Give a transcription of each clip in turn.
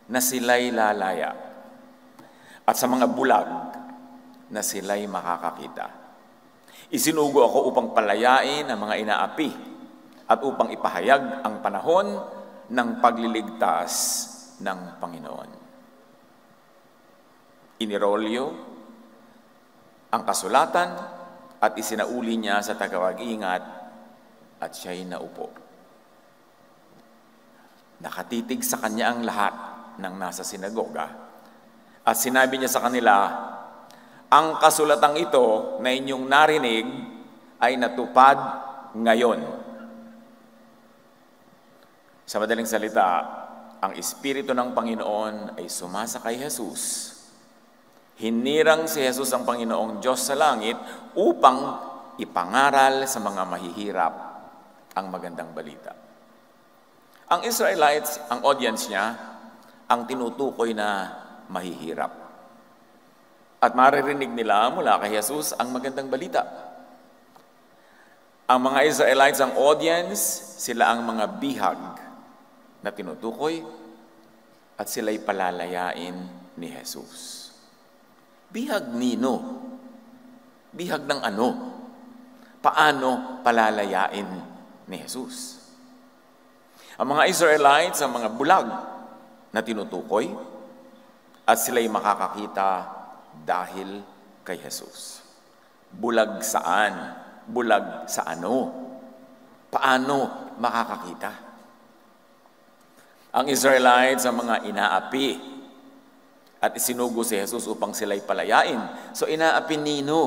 na sila'y lalaya, at sa mga bulag na sila'y makakakita. Isinugo ako upang palayain ang mga inaapi at upang ipahayag ang panahon ng pagliligtas ng Panginoon. Inirolyo ang kasulatan at isinauli niya sa tagapag-ingat at siya'y naupo. Nakatitig sa kanya ang lahat ng nasa sinagoga at sinabi niya sa kanila, ang kasulatang ito na inyong narinig ay natupad ngayon. Sa madaling salita, ang Espiritu ng Panginoon ay sumasa kay Jesus. Hinirang si Jesus ang Panginoong Diyos sa langit upang ipangaral sa mga mahihirap ang magandang balita. Ang Israelites, ang audience niya, ang tinutukoy na mahihirap. At maririnig nila mula kay Jesus ang magandang balita. Ang mga Israelites, ang audience, sila ang mga bihag na tinutukoy at sila'y palalayain ni Jesus. Bihag nino? Bihag ng ano? Paano palalayain ni Jesus? Ang mga Israelites, ang mga bulag na tinutukoy at sila'y makakakita dahil kay Jesus. Bulag saan? Bulag sa ano? Paano makakakita? Ang Israelites, ang mga inaapi at isinugo si Jesus upang sila'y palayain. So inaapi nino?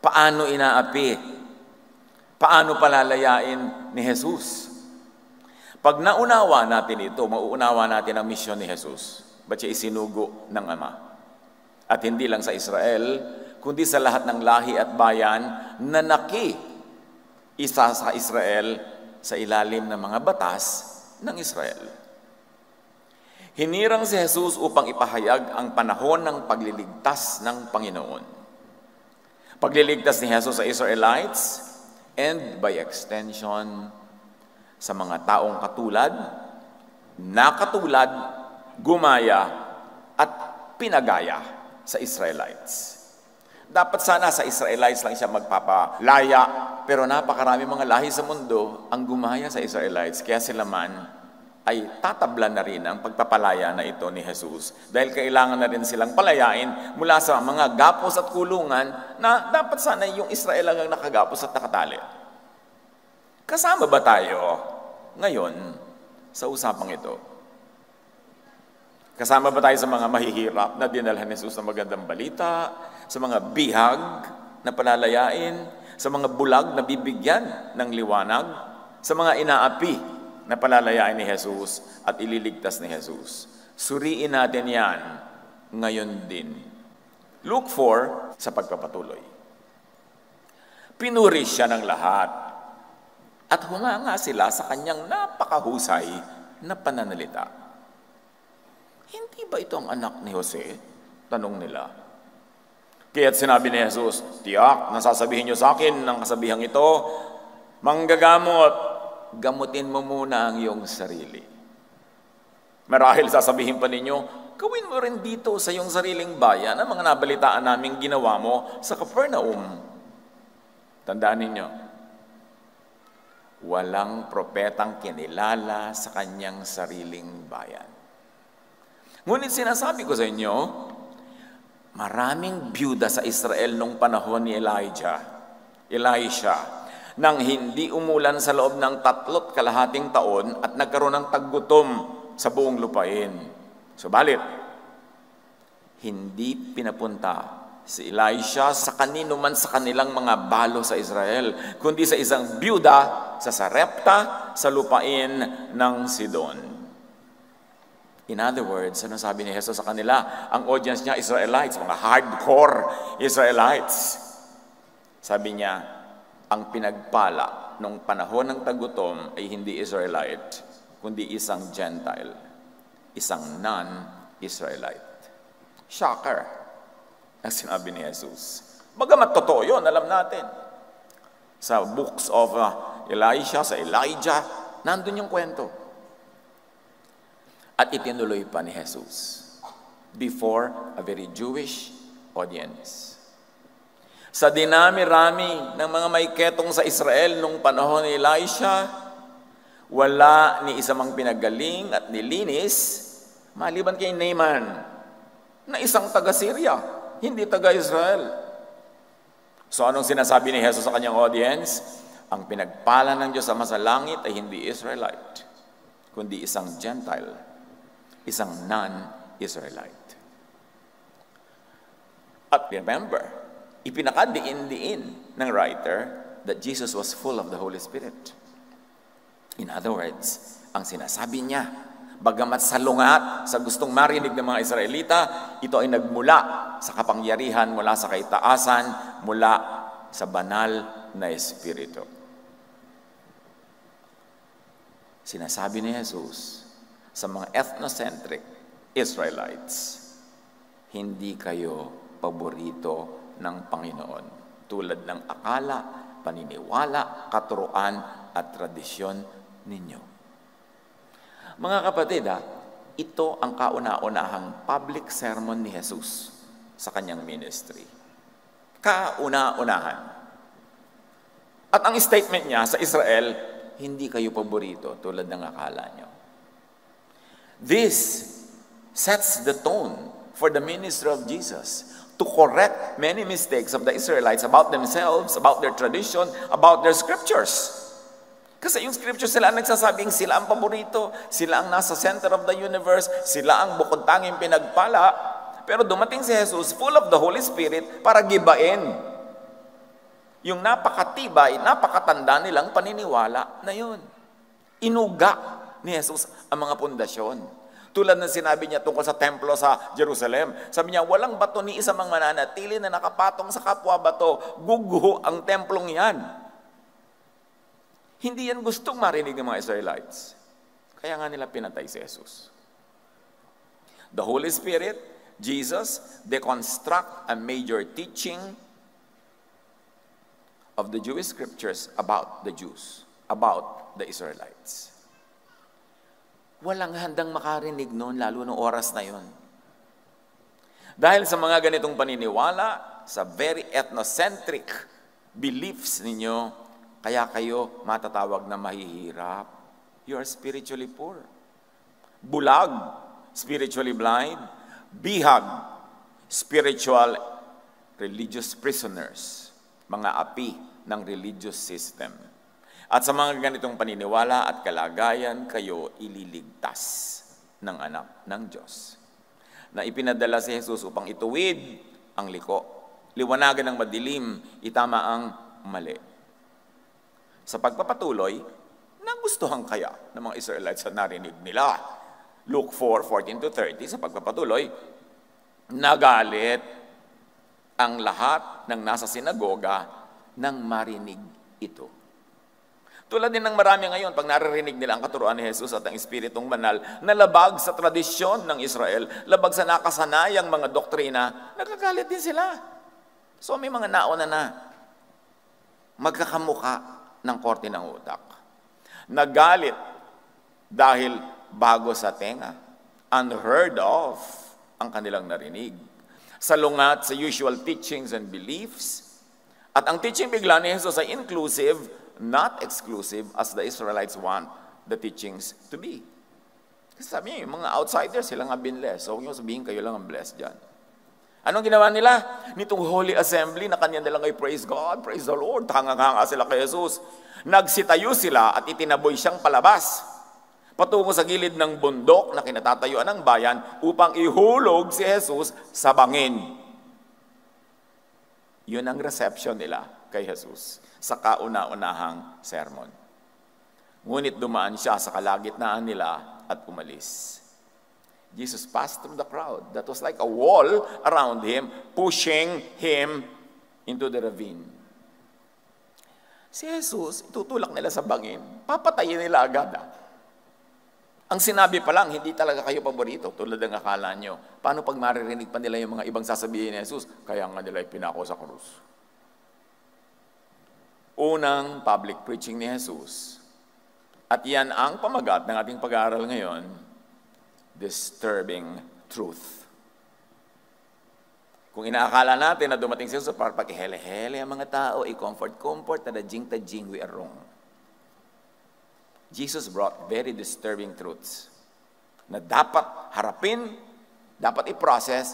Paano inaapi? Paano palalayain ni Jesus? Pag naunawa natin ito, mauunawa natin ang misyon ni Jesus. Ba't siya isinugo ng Ama? At hindi lang sa Israel, kundi sa lahat ng lahi at bayan na isa sa Israel sa ilalim ng mga batas ng Israel. Hinirang si Jesus upang ipahayag ang panahon ng pagliligtas ng Panginoon. Pagliligtas ni Jesus sa Israelites and by extension sa mga taong katulad, nakatulad, gumaya at pinagaya sa Israelites. Dapat sana sa Israelites lang siya magpapalaya, pero napakarami mga lahi sa mundo ang gumaya sa Israelites, kaya sila man ay tatablan na rin ang pagpapalaya na ito ni Jesus. Dahil kailangan na rin silang palayain mula sa mga gapos at kulungan na dapat sana yung Israel lang ang nakagapos at nakatali. Kasama ba tayo ngayon sa usapang ito? Kasama ba tayo sa mga mahihirap na dinalhan ni Jesus ng magandang balita, sa mga bihag na palalayain, sa mga bulag na bibigyan ng liwanag, sa mga inaapi na palalayain ni Jesus at ililigtas ni Jesus? Suriin natin yan ngayon din. Luke 4 sa pagpapatuloy. Pinuri siya ng lahat at humanga sila sa kanyang napakahusay na pananalita. Hindi ba ito ang anak ni Jose? Tanong nila. Kaya't sinabi ni Jesus, tiyak, nasasabihin niyo sa akin ng kasabihang ito, manggagamot, gamutin mo muna ang iyong sarili. Marahil sasabihin pa ninyo, gawin mo rin dito sa iyong sariling bayan ang mga nabalitaan naming ginawa mo sa Capernaum. Tandaan ninyo, walang propetang kinilala sa kanyang sariling bayan. Ngunit sinasabi ko sa inyo, maraming byuda sa Israel nung panahon ni Elisha, nang hindi umulan sa loob ng 3 kalahating taon at nagkaroon ng taggutom sa buong lupain. Subalit, hindi pinapunta si Elisha sa kanino man sa kanilang mga balo sa Israel, kundi sa isang byuda sa Sarepta sa lupain ng Sidon. In other words, ano sabi ni Jesus sa kanila? Ang audience niya, Israelites, mga hardcore Israelites. Sabi niya, ang pinagpala nung panahon ng tagutom ay hindi Israelite, kundi isang Gentile, isang non-Israelite. Shocker ang sinabi ni Jesus. Bagamat totoo yun, alam natin. Sa books of Elisha, sa Elijah, nandun yung kwento. At itinuloy pa ni Jesus before a very Jewish audience. Sa dinami-rami ng mga may ketong sa Israel nung panahon ni Elisha, wala ni isa mang pinagaling at nilinis maliban kay Naaman na isang taga-Syria, hindi taga-Israel. So anong sinasabi ni Jesus sa kanyang audience? Ang pinagpala ng Diyos Ama sa langit ay hindi Israelite, kundi isang Gentile, isang non-Israelite. At remember, ipinakadiin-diin ng writer that Jesus was full of the Holy Spirit. In other words, ang sinasabi niya, bagamat salungat sa gustong marinig ng mga Israelita, ito ay nagmula sa kapangyarihan, mula sa kaitaasan, mula sa banal na Espiritu. Sinasabi ni Jesus sa mga ethnocentric Israelites, hindi kayo paborito ng Panginoon, tulad ng akala, paniniwala, katuruan at tradisyon ninyo. Mga kapatid, ito ang kauna-unahang public sermon ni Jesus sa kanyang ministry. Kauna-unahan. At ang statement niya sa Israel, hindi kayo paborito tulad ng akala nyo. This sets the tone for the ministry of Jesus to correct many mistakes of the Israelites about themselves, about their tradition, about their scriptures. Kasi yung scriptures sila ang nagsasabing sila ang paborito, sila ang nasa center of the universe, sila ang bukod tanging pinagpala. Pero dumating si Jesus full of the Holy Spirit para gibain yung napakatibay, napakatanda nilang paniniwala na yun. Inuga ni Jesus ang mga pundasyon. Tulad ng sinabi niya tungkol sa templo sa Jerusalem. Sabi niya, walang bato ni isa mang mananatili na nakapatong sa kapwa bato. Guguho ang templong yan. Hindi yan gustong marinig ng mga Israelites. Kaya nga nila pinatay si Jesus. The Holy Spirit, Jesus, deconstruct a major teaching of the Jewish scriptures about the Jews, about the Israelites. Walang handang makarinig noon, lalo noong oras na yon. Dahil sa mga ganitong paniniwala, sa very ethnocentric beliefs ninyo, kaya kayo matatawag na mahihirap. You are spiritually poor. Bulag, spiritually blind. Bihag, spiritual religious prisoners. Mga api ng religious system. At sa mga ganitong paniniwala at kalagayan, kayo ililigtas ng anak ng Diyos. Na ipinadala si Jesus upang ituwid ang liko, liwanagan ng madilim, itama ang mali. Sa pagpapatuloy, nagustuhan kaya ng mga Israelites sa narinig nila. Luke 4:14-30, sa pagpapatuloy, nagalit ang lahat ng nasa sinagoga nang marinig ito. Tulad din ng marami ngayon, pag naririnig nila ang katuruan ni Jesus at ang Espiritong Banal, na labag sa tradisyon ng Israel, labag sa nakasanayang mga doktrina, nagkagalit din sila. So may mga nauna na magkakamuka ng korte ng utak. Nagalit dahil bago sa tenga, unheard of ang kanilang narinig. Salungat sa usual teachings and beliefs. At ang teaching bigla ni Jesus ay inclusive, not exclusive as the Israelites want the teachings to be. Kasi sabi niya, yung mga outsiders, sila nga binless. So huwag niyo sabihin kayo lang ang blessed dyan. Anong ginawa nila? Nitong Holy Assembly na kanya nilang ay praise God, praise the Lord. Hangang-hanga sila kay Jesus. Nagsitayo sila at itinaboy siyang palabas patungo sa gilid ng bundok na kinatatayuan ng bayan upang ihulog si Jesus sa bangin. Yun ang reception nila kay Jesus sa kauna-unahang sermon. Ngunit dumaan siya sa kalagitnaan nila at umalis. Jesus passed through the crowd. That was like a wall around him, pushing him into the ravine. Si Jesus, itutulak nila sa bangin. Papatayin nila agad. Ang sinabi pa lang, hindi talaga kayo paborito, tulad ng akala nyo. Paano pag maririnig pa nila yung mga ibang sasabihin ni Jesus? Kaya nga nila ipinako sa krus. Unang public preaching ni Jesus. At yan ang pamagat ng ating pag-aaral ngayon. disturbing truth. Kung inaakala natin na dumating siya sa para pag-hele-hele ang mga tao, i-comfort-comfort, tadajing-tajing, we are wrong. Jesus brought very disturbing truths na dapat harapin, dapat i-process,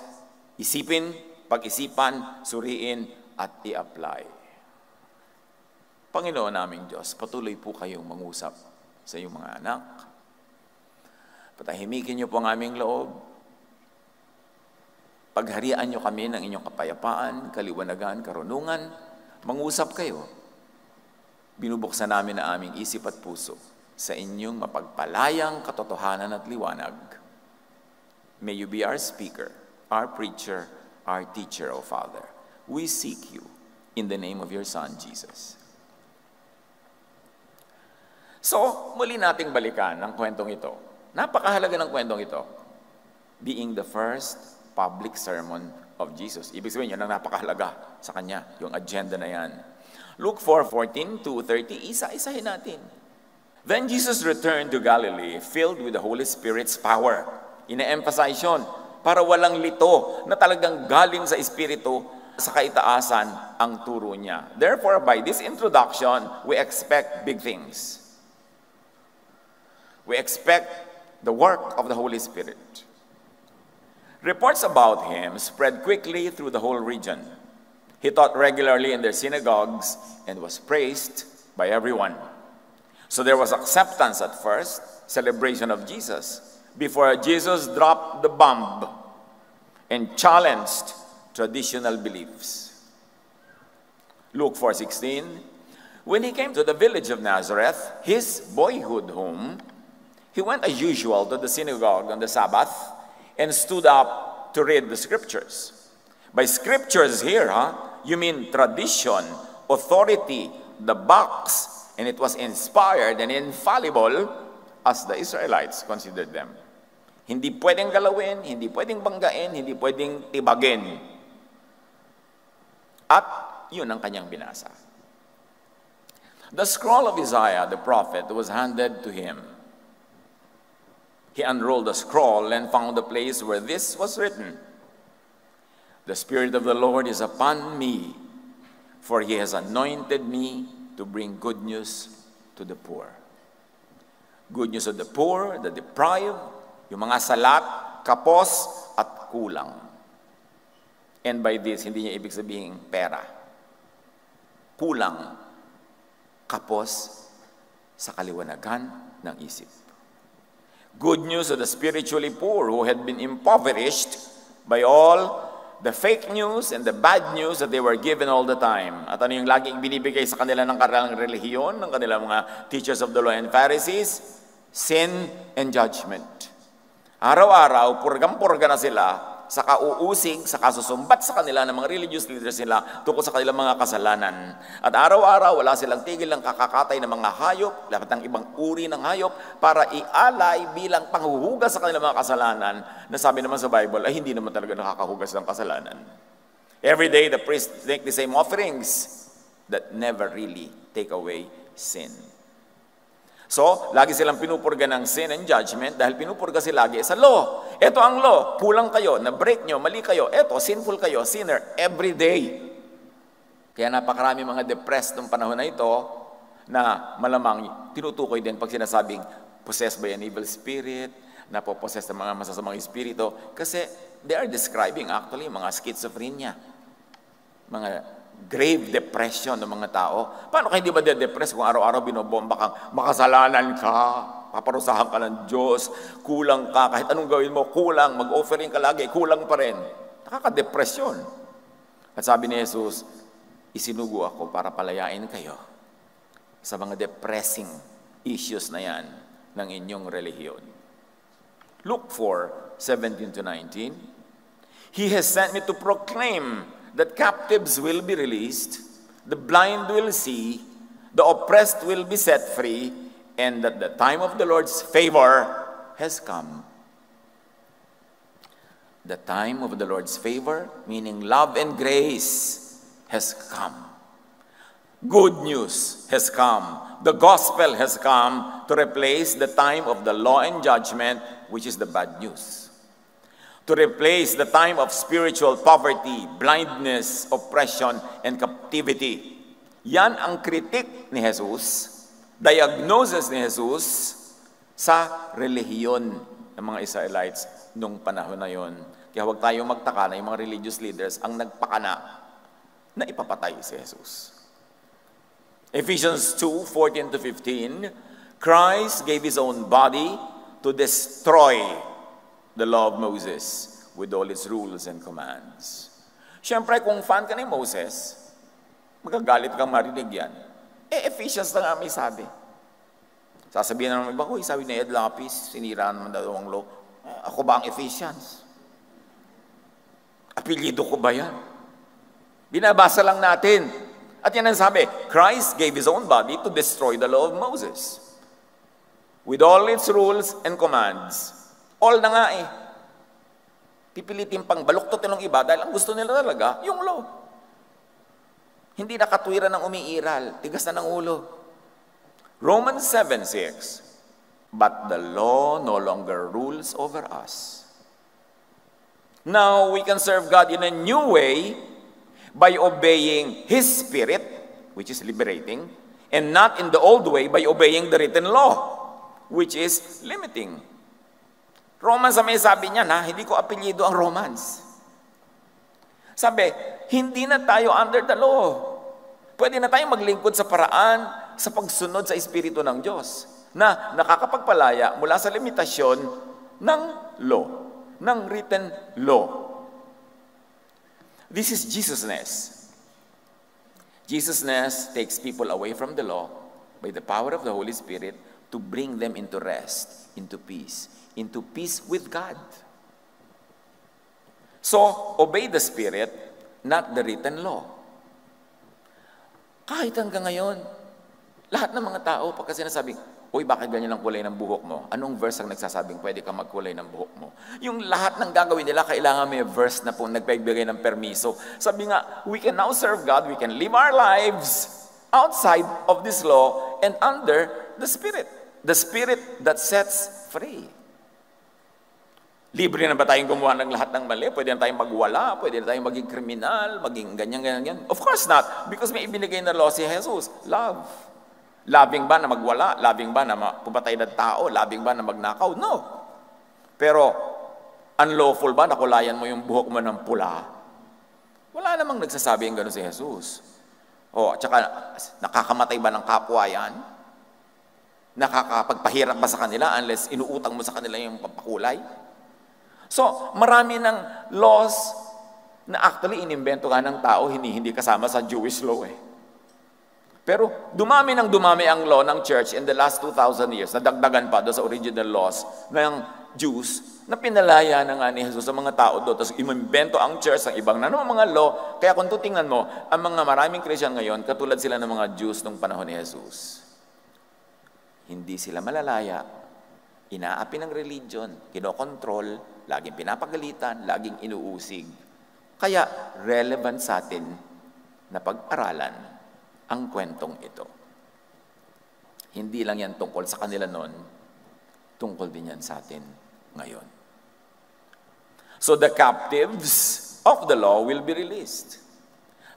isipin, pag-isipan, suriin, at i-apply. Panginoon naming Diyos, patuloy po kayong mangusap sa iyong mga anak. Patahimikin niyo po ang aming loob. Pagharian niyo kami ng inyong kapayapaan, kaliwanagan, karunungan. Mangusap kayo. Binubuksan namin ang aming isip at puso sa inyong mapagpalayang katotohanan at liwanag. May you be our speaker, our preacher, our teacher, O Father. We seek you in the name of your Son, Jesus. So, muli nating balikan ang kwentong ito. Napakahalaga ng kwentong ito. Being the first public sermon of Jesus. Ibig sabihin, yun ang napakahalaga sa kanya, yung agenda na yan. Luke 4:14-30, isa-isahin natin. Then Jesus returned to Galilee, filled with the Holy Spirit's power. Ina-emphasize yun, para walang lito na talagang galing sa Espiritu sa kaitaasan ang turo niya. Therefore, by this introduction, we expect big things. We expect the work of the Holy Spirit. Reports about him spread quickly through the whole region. He taught regularly in their synagogues and was praised by everyone. So there was acceptance at first, celebration of Jesus, before Jesus dropped the bomb and challenged traditional beliefs. Luke 4:16, when he came to the village of Nazareth, his boyhood home, he went as usual to the synagogue on the Sabbath and stood up to read the scriptures. By scriptures here, you mean tradition, authority, the box, and it was inspired and infallible as the Israelites considered them. Hindi pwedeng galawin, hindi pwedeng banggain, hindi pwedeng tibagin. At yun ang kanyang binasa. The scroll of Isaiah, the prophet, was handed to him. He unrolled the scroll and found the place where this was written. The Spirit of the Lord is upon me, for he has anointed me to bring good news to the poor. Good news to the poor, the deprived, yung mga salat, kapos, at kulang. And by this, hindi niya ibig sabihin pera. Kulang, kapos, sa kaliwanagan ng isip. Good news to the spiritually poor who had been impoverished by all the fake news and the bad news that they were given all the time. At ano yung laging binibigay sa kanila ng kanilang relihiyon, ng kanilang mga teachers of the law and Pharisees? Sin and judgment. Araw-araw, purgang-purga na sila sa kauusig, sa kasusumbat sa kanila ng mga religious leaders nila tungkol sa kanilang mga kasalanan. At araw-araw, wala silang tigil ng kakakatay ng mga hayop, lahat ng ibang uri ng hayop, para ialay bilang panghuhugas sa kanilang mga kasalanan na sabi naman sa Bible ay hindi naman talaga nakakahugas ng kasalanan. Every day, the priests make the same offerings that never really take away sin. So, lagi silang pinupurga ng sin and judgment dahil pinupurga sila lagi sa law. Ito ang law. Kulang kayo, na-break nyo, mali kayo. Ito, sinful kayo, sinner, every day. Kaya napakarami mga depressed ng panahon na ito na malamang tinutukoy din pag sinasabing possessed by an evil spirit, napopossess ng mga masasamang espiritu. Kasi they are describing actually mga schizophrenia, mga grave depression ng mga tao. Paano kayo hindi ba de-depress kung araw-araw binobomba kang makasalanan ka, paparusahan ka ng Diyos, kulang ka, kahit anong gawin mo, kulang, mag-offering ka lagi, kulang pa rin. Nakaka-depresyon. At sabi ni Jesus, isinugo ako para palayain kayo sa mga depressing issues na yan ng inyong relihiyon. Luke 4:17-19, He has sent me to proclaim that captives will be released, the blind will see, the oppressed will be set free, and that the time of the Lord's favor has come. The time of the Lord's favor, meaning love and grace, has come. Good news has come. The gospel has come to replace the time of the law and judgment which is the bad news. To replace the time of spiritual poverty, blindness, oppression, and captivity. Yan ang kritik ni Jesus, diagnosis ni Jesus sa relihiyon ng mga Israelites nung panahon na yon. Kaya huwag tayong magtaka na yung mga religious leaders ang nagpakana na ipapatay si Jesus. Ephesians 2:14-15, Christ gave His own body to destroy the law of Moses with all its rules and commands. Siyempre, kung fan ka ni Moses, magagalit kang marinig yan. Ephesians na nga may sabi. Sasabihin na naman iba, sabi ni Ed Lapis, sinira naman dalawang law. Ako ba ang Ephesians? Apelyido ko ba yan? Binabasa lang natin. At yan ang sabi, Christ gave His own body to destroy the law of Moses with all its rules and commands. All na nga eh. Pipilitin pang baluktotin ng iba dahil ang gusto nila talaga, yung law. Hindi nakatwiran ng umiiral, tigas na ng ulo. Romans 7:6, but the law no longer rules over us. Now we can serve God in a new way by obeying His Spirit, which is liberating, and not in the old way by obeying the written law, which is limiting. Romans, may sabi niya na, hindi ko apelyido ang Romans. Sabi, hindi na tayo under the law. Pwede na tayong maglingkod sa paraan, sa pagsunod sa Espiritu ng Diyos, na nakakapagpalaya mula sa limitasyon ng law, ng written law. This is Jesusness. Jesusness takes people away from the law by the power of the Holy Spirit to bring them into rest, into peace with God. So, obey the Spirit, not the written law. Kahit hanggang ngayon, lahat ng mga tao, pagka sinasabing, uy, bakit ganyan ang kulay ng buhok mo? Anong verse ang nagsasabing pwede ka magkulay ng buhok mo? Yung lahat ng gagawin nila, kailangan may verse na po nagpaibigay ng permiso. Sabi nga, we can now serve God, we can live our lives outside of this law and under the Spirit that sets free. Libre na ba tayong gumawa ng lahat ng mali? Pwede na tayong magwala, pwede na tayong maging kriminal, maging ganyan. Of course not, because may ibinigay na law si Jesus, love. Labing ba na magwala? Labing ba na pumatay ng tao? Labing ba na magnakaw? No. Pero, unlawful ba na kulayan mo yung buhok mo ng pula? Wala namang nagsasabi yung gano'n si Jesus. O, tsaka, nakakamatay ba ng kapwa yan? Nakakapagpahirap ba sa kanila unless inuutang mo sa kanila yung pampakulay? So, marami ng laws na actually inimbento ka ng tao, hindi kasama sa Jewish law eh. Pero dumami ang law ng church in the last 2,000 years, nadagdagan pa doon sa original laws ng Jews na pinalaya na nga ni Jesus sa mga tao doon. Tapos inimbento ang church ng ibang mga law. Kaya kung tutingnan mo, ang mga maraming Christian ngayon, katulad sila ng mga Jews nung panahon ni Jesus. Hindi sila malalaya, inaapi ng religion, kinokontrol, laging pinapagalitan, laging inuusig. Kaya relevant sa atin na pag-aralan ang kwentong ito. Hindi lang yan tungkol sa kanila noon, tungkol din yan sa atin ngayon. So the captives of the law will be released.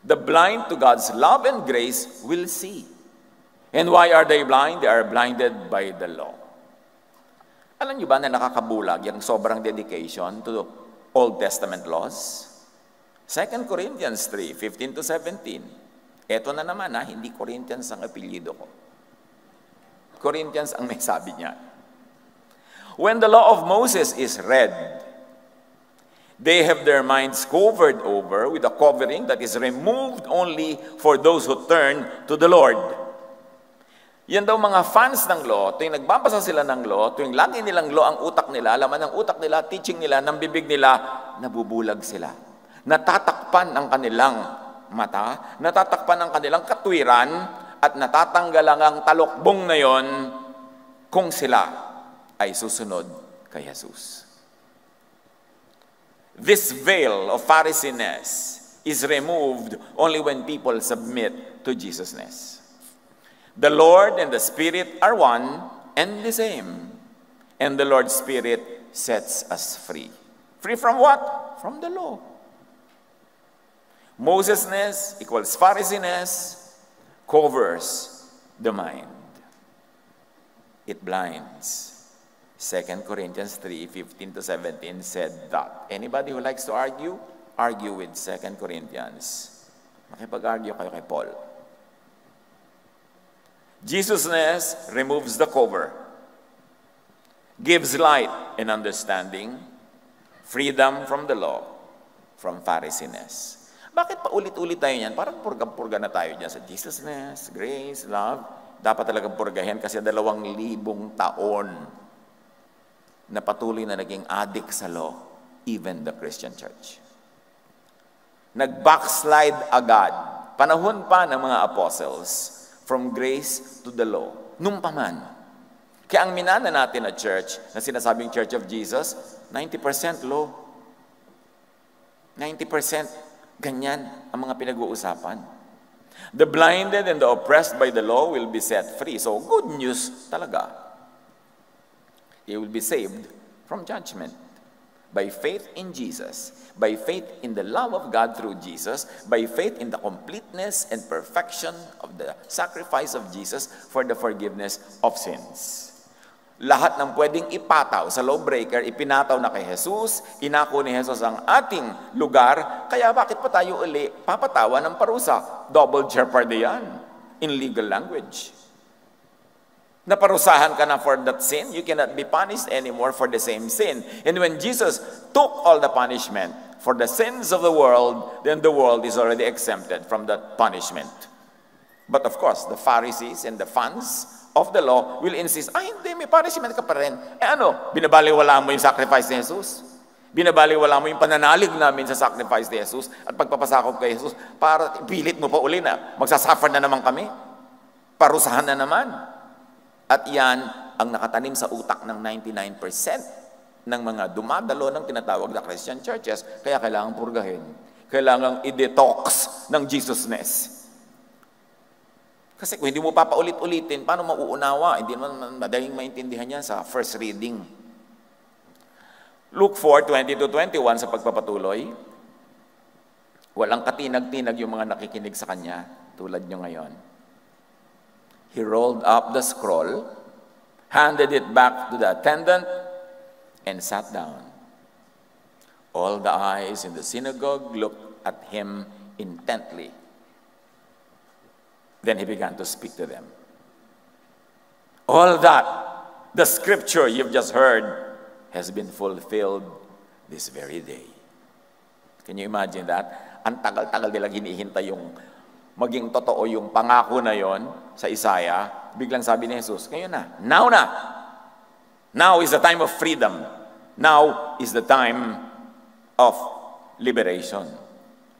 The blind to God's love and grace will see. And why are they blind? They are blinded by the law. Alam niyo ba na nakakabulag yung sobrang dedication to Old Testament laws? 2 Corinthians 3:15-17. Eto na naman hindi Corinthians ang apelyido ko. Corinthians ang may sabi niya. When the law of Moses is read, they have their minds covered over with a covering that is removed only for those who turn to the Lord. Yan daw mga fans ng law, tuwing nagbabasa sila ng law, tuwing lagi nilang law ang utak nila, laman ng utak nila, teaching nila, ng bibig nila, nabubulag sila. Natatakpan ang kanilang mata, natatakpan ang kanilang katwiran, at natatanggal ang talokbong na yon kung sila ay susunod kay Jesus. This veil of Pharisees is removed only when people submit to Jesusness. The Lord and the Spirit are one and the same. And the Lord's Spirit sets us free. Free from what? From the law. Mosesness equals Phariseeness covers the mind. It blinds. 2 Corinthians 3:15-17 said that. Anybody who likes to argue, argue with 2 Corinthians. Makipag-argue kayo kay Paul. Jesusness removes the cover, gives light and understanding, freedom from the law, from Phariseeness. Bakit pa ulit-ulit tayo yan? Parang purga-purga na tayo dyan sa Jesusness, grace, love. Dapat talagang purgahin kasi 2,000 taon na patuloy na naging addict sa law, even the Christian church. Nag-backslide agad. Panahon pa ng mga apostles, from grace to the law. Nung paman. Kaya ang minana natin na church, na sinasabing Church of Jesus, 90% law. 90% ganyan ang mga pinag-uusapan. The blinded and the oppressed by the law will be set free. So, good news talaga. They will be saved from judgment. By faith in Jesus, by faith in the love of God through Jesus, by faith in the completeness and perfection of the sacrifice of Jesus for the forgiveness of sins. Lahat ng pwedeng ipataw sa lawbreaker, ipinataw na kay Jesus, inako ni Jesus ang ating lugar, kaya bakit pa tayo uli papatawa ng parusa? Double jeopardy yan in legal language. Naparusahan ka na for that sin, you cannot be punished anymore for the same sin. And when Jesus took all the punishment for the sins of the world, then the world is already exempted from that punishment. But of course, the Pharisees and the fans of the law will insist, hindi, may punishment ka pa rin. Binabaliwala mo yung sacrifice ni Jesus? Binabaliwala mo yung pananalig namin sa sacrifice ni Jesus at pagpapasakop kay Jesus para ipilit mo pa uli na magsasuffer na naman kami? Parusahan na naman. At yan ang nakatanim sa utak ng 99% ng mga dumadalo ng tinatawag na Christian churches. Kaya kailangang purgahin. Kailangang i-detox ng Jesusness. Kasi kung hindi mo papaulit-ulitin, paano mauunawa? Hindi naman madaling maintindihan yan sa first reading. Luke 4:20-21 sa pagpapatuloy. Walang katinag-tinag yung mga nakikinig sa kanya, tulad nyo ngayon. He rolled up the scroll, handed it back to the attendant, and sat down. All the eyes in the synagogue looked at him intently. Then he began to speak to them. All that, the scripture you've just heard, has been fulfilled this very day. Can you imagine that? Ang tagal-tagal nilang hinihintay yung maging totoo yung pangako na yon sa Isaiah, biglang sabi ni Jesus, ngayon na, now na. Now is the time of freedom. Now is the time of liberation.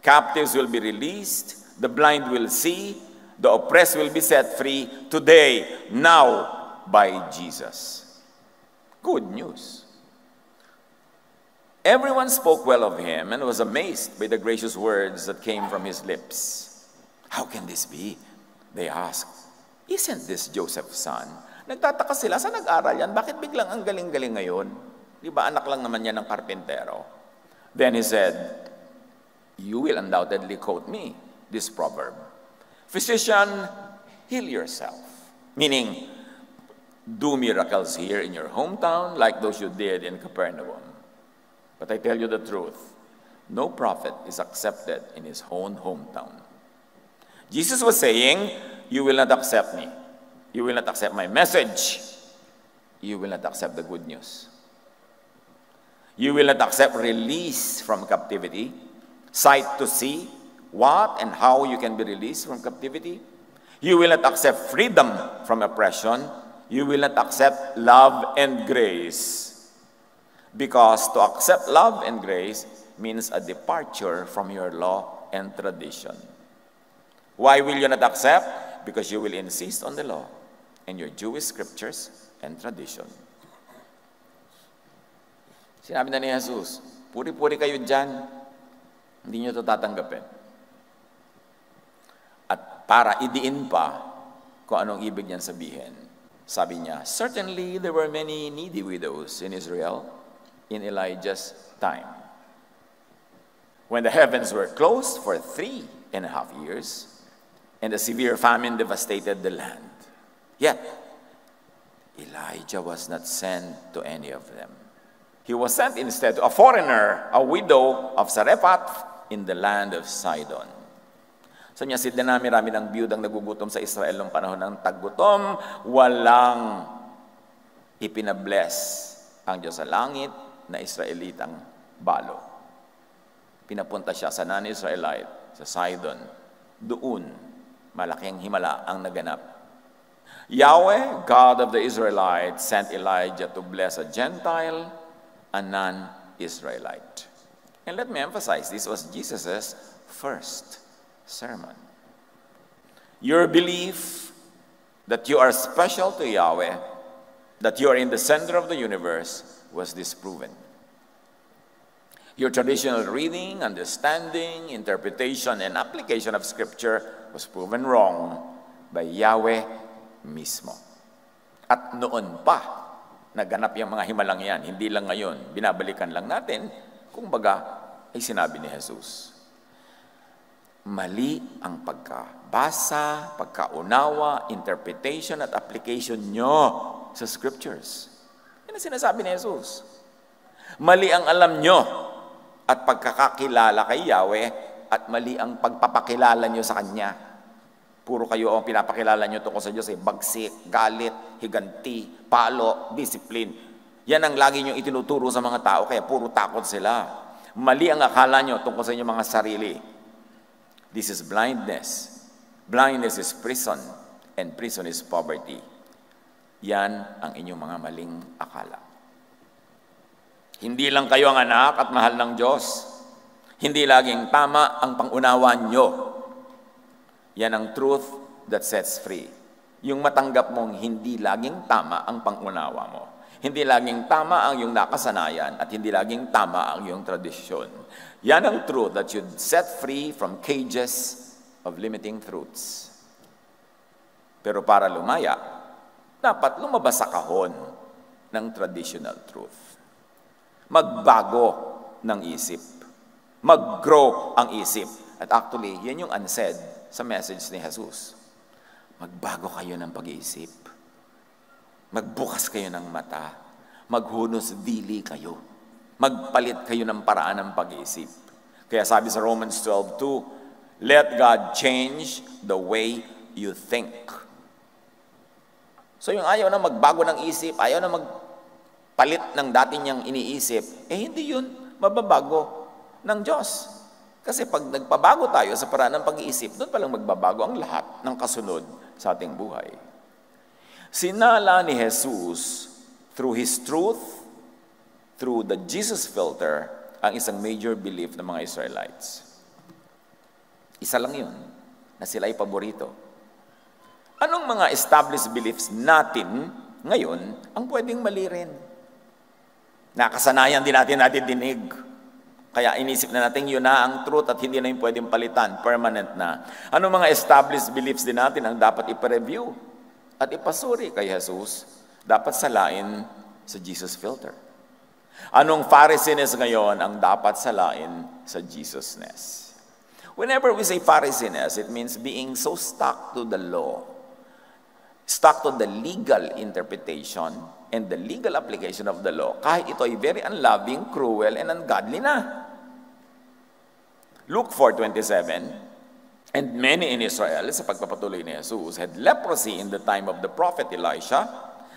Captives will be released, the blind will see, the oppressed will be set free today, now, by Jesus. Good news. Everyone spoke well of him and was amazed by the gracious words that came from his lips. How can this be? They asked. Isn't this Joseph's son? Nagtataka sila, saan nag-aral yan? Bakit biglang ang galing-galing ngayon? Di ba anak lang naman yan ng karpentero? Then he said, you will undoubtedly quote me this proverb. Physician, heal yourself. Meaning, do miracles here in your hometown like those you did in Capernaum. But I tell you the truth, no prophet is accepted in his own hometown. Jesus was saying, you will not accept me. You will not accept my message. You will not accept the good news. You will not accept release from captivity, sight to see what and how you can be released from captivity. You will not accept freedom from oppression. You will not accept love and grace. Because to accept love and grace means a departure from your law and tradition. Why will you not accept? Because you will insist on the law and your Jewish scriptures and tradition. Sinabi na ni Jesus, puri-puri kayo dyan, hindi nyo ito tatanggapin. At para idiin pa kung anong ibig niyan sabihin, sabi niya, certainly there were many needy widows in Israel, in Elijah's time. When the heavens were closed for 3.5 years, and a severe famine devastated the land. Yet, Elijah was not sent to any of them. He was sent instead to a foreigner, a widow of Sarephath in the land of Sidon. So niya, dinami-rami ng biyudang nagugutom sa Israel noong panahon ng taggutom, walang ipinabless ang Diyos sa langit na Israelitang balo. Pinapunta siya sa non-Israelite, sa Sidon. Doon, malaking himala ang naganap. Yahweh, God of the Israelites, sent Elijah to bless a Gentile, a non-Israelite. And let me emphasize, this was Jesus' first sermon. Your belief that you are special to Yahweh, that you are in the center of the universe, was disproven. Your traditional reading, understanding, interpretation, and application of Scripture was proven wrong by Yahweh mismo. At noon pa, naganap yung mga himalang yan. Hindi lang ngayon. Binabalikan lang natin kung baga ay sinabi ni Jesus. Mali ang pagkabasa, pagkaunawa, interpretation at application nyo sa Scriptures. Yan ang sinasabi ni Jesus. Mali ang alam nyo at pagkakakilala kay Yahweh at mali ang pagpapakilala nyo sa Kanya. Puro kayo ang pinapakilala nyo tungkol sa Diyos ay bagsik, galit, higanti, palo, discipline. Yan ang lagi nyo itinuturo sa mga tao kaya puro takot sila. Mali ang akala nyo tungkol sa inyong mga sarili. This is blindness. Blindness is prison and prison is poverty. Yan ang inyong mga maling akala. Hindi lang kayo ang anak at mahal ng Diyos. Hindi laging tama ang pangunawa nyo. Yan ang truth that sets free. Yung matanggap mong hindi laging tama ang pangunawa mo. Hindi laging tama ang iyong nakasanayan at hindi laging tama ang iyong tradisyon. Yan ang truth that should set free from cages of limiting truths. Pero para lumaya, dapat lumabas sa kahon ng traditional truth. Magbago ng isip. Mag-grow ang isip. At actually, yan yung unsaid sa message ni Jesus. Magbago kayo ng pag-iisip. Magbukas kayo ng mata. Maghunos dili kayo. Magpalit kayo ng paraan ng pag-iisip. Kaya sabi sa Romans 12:2, let God change the way you think. So yung ayaw na magbago ng isip, ayaw na magpalit ng dati niyang iniisip, hindi yun mababago ng Diyos. Kasi pag nagpabago tayo sa paraan ng pag-iisip, doon palang magbabago ang lahat ng kasunod sa ating buhay. Sinala ni Jesus, through His truth, through the Jesus filter, ang isang major belief ng mga Israelites. Isa lang yun, na sila ay paborito. Anong mga established beliefs natin ngayon ang pwedeng mali rin? Nakasanayan din natin dinig. Kaya inisip na natin yun na ang truth at hindi na yung pwedeng palitan, permanent na. Anong mga established beliefs din natin ang dapat ipa-review at ipasuri kay Jesus? Dapat salain sa Jesus filter. Anong Pharisees ngayon ang dapat salain sa Jesusness? Whenever we say Pharisees, it means being so stuck to the law, stuck to the legal interpretation and the legal application of the law, kahit ito ay very unloving, cruel, and ungodly na. Luke 4:27, and many in Israel, sa pagpapatuloy ni Jesus, had leprosy in the time of the prophet Elisha.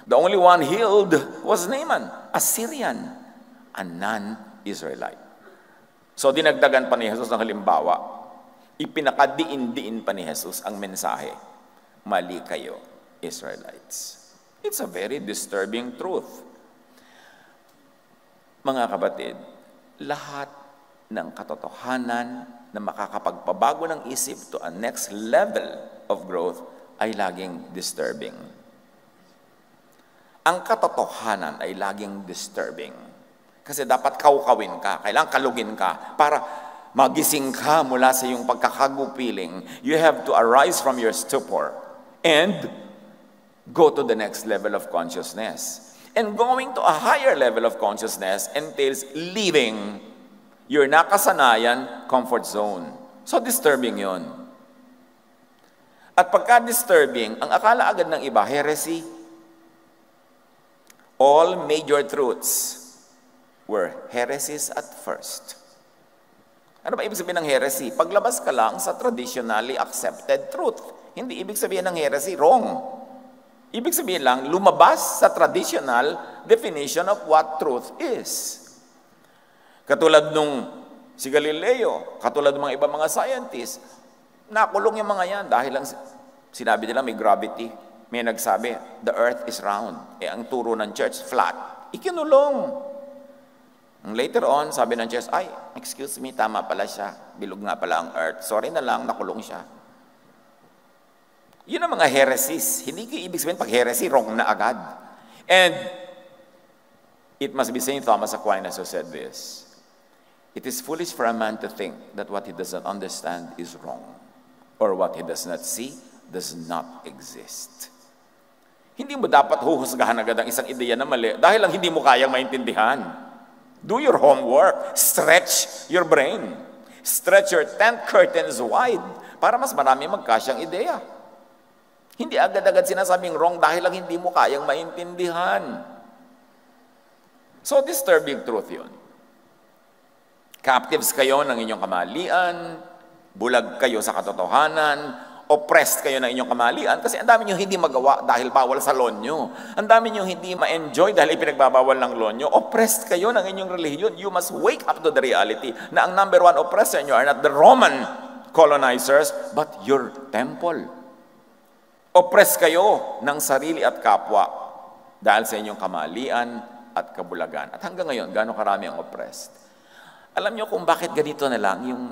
The only one healed was Naaman, a Syrian, a non-Israelite. So dinagdagan pa ni Jesus ng halimbawa. Ipinakadiin-diin pa ni Jesus ang mensahe. Mali kayo, Israelites. It's a very disturbing truth. Mga kapatid, lahat ng katotohanan na makakapagpabago ng isip to a next level of growth ay laging disturbing. Ang katotohanan ay laging disturbing. Kasi dapat kawkawin ka, kailangan kalugin ka para magising ka mula sa iyong pagkakagupiling. You have to arise from your stupor and go to the next level of consciousness. And going to a higher level of consciousness entails leaving your nakasanayan comfort zone. So disturbing yon. At pagka-disturbing, ang akala agad ng iba, heresy. All major truths were heresies at first. Ano ba ibig sabihin ng heresy? Paglabas ka lang sa traditionally accepted truth. Hindi ibig sabihin ng heresy, wrong. Ibig sabihin lang, lumabas sa traditional definition of what truth is. Katulad nung si Galileo, katulad ng mga ibang mga scientists, nakulong yung mga yan dahil lang sinabi nila may gravity. May nagsabi, the earth is round. Ang turo ng church, flat. Ikinulong. Later on, sabi ng church, ay, excuse me, tama pala siya. Bilog nga pala ang earth. Sorry na lang, nakulong siya. Yun ang mga heresies. Hindi ko ibig sabihin pag heresy, wrong na agad. And it must be St. Thomas Aquinas who said this. It is foolish for a man to think that what he does not understand is wrong, or what he does not see does not exist. Hindi mo dapat huhusgahan agad ang isang ideya na mali dahil lang hindi mo kayang maintindihan. Do your homework. Stretch your brain. Stretch your tent curtains wide para mas marami magkasyang ideya. Hindi agad-agad sinasabing wrong dahil lang hindi mo kayang maintindihan. So disturbing truth yun. Captives kayo ng inyong kamalian, bulag kayo sa katotohanan, oppressed kayo ng inyong kamalian kasi ang dami nyo hindi magawa dahil bawal sa law nyo. Ang dami nyo hindi ma-enjoy dahil ipinagbabawal ng law nyo. Oppressed kayo ng inyong relihiyon. You must wake up to the reality na ang number one oppressor nyo are not the Roman colonizers but your temple. Oppressed kayo ng sarili at kapwa dahil sa inyong kamalian at kabulagan. At hanggang ngayon, gaano karami ang oppressed? Alam niyo kung bakit ganito na lang yung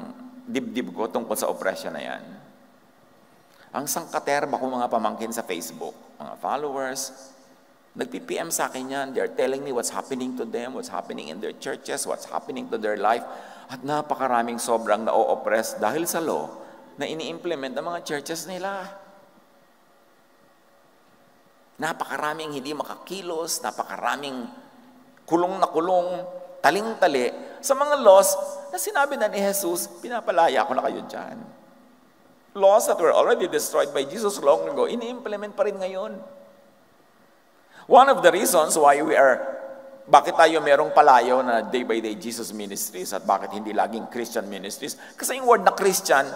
dibdib ko tungkol sa oppression na yan? Ang sangkaterba ko mga pamangkin sa Facebook, mga followers, nagpi-PM sa akin yan. They're telling me what's happening to them, what's happening in their churches, what's happening to their life. At napakaraming sobrang na-oppress dahil sa law na ini-implement ng mga churches nila. Napakaraming hindi makakilos, napakaraming kulong na kulong, taling-tali sa mga laws na sinabi na ni Jesus, pinapalaya ko na kayo dyan. Laws that were already destroyed by Jesus long ago, ini-implement pa rin ngayon. One of the reasons why bakit tayo merong palayo na day-by-day Jesus ministries at bakit hindi laging Christian ministries? Kasi yung word na Christian,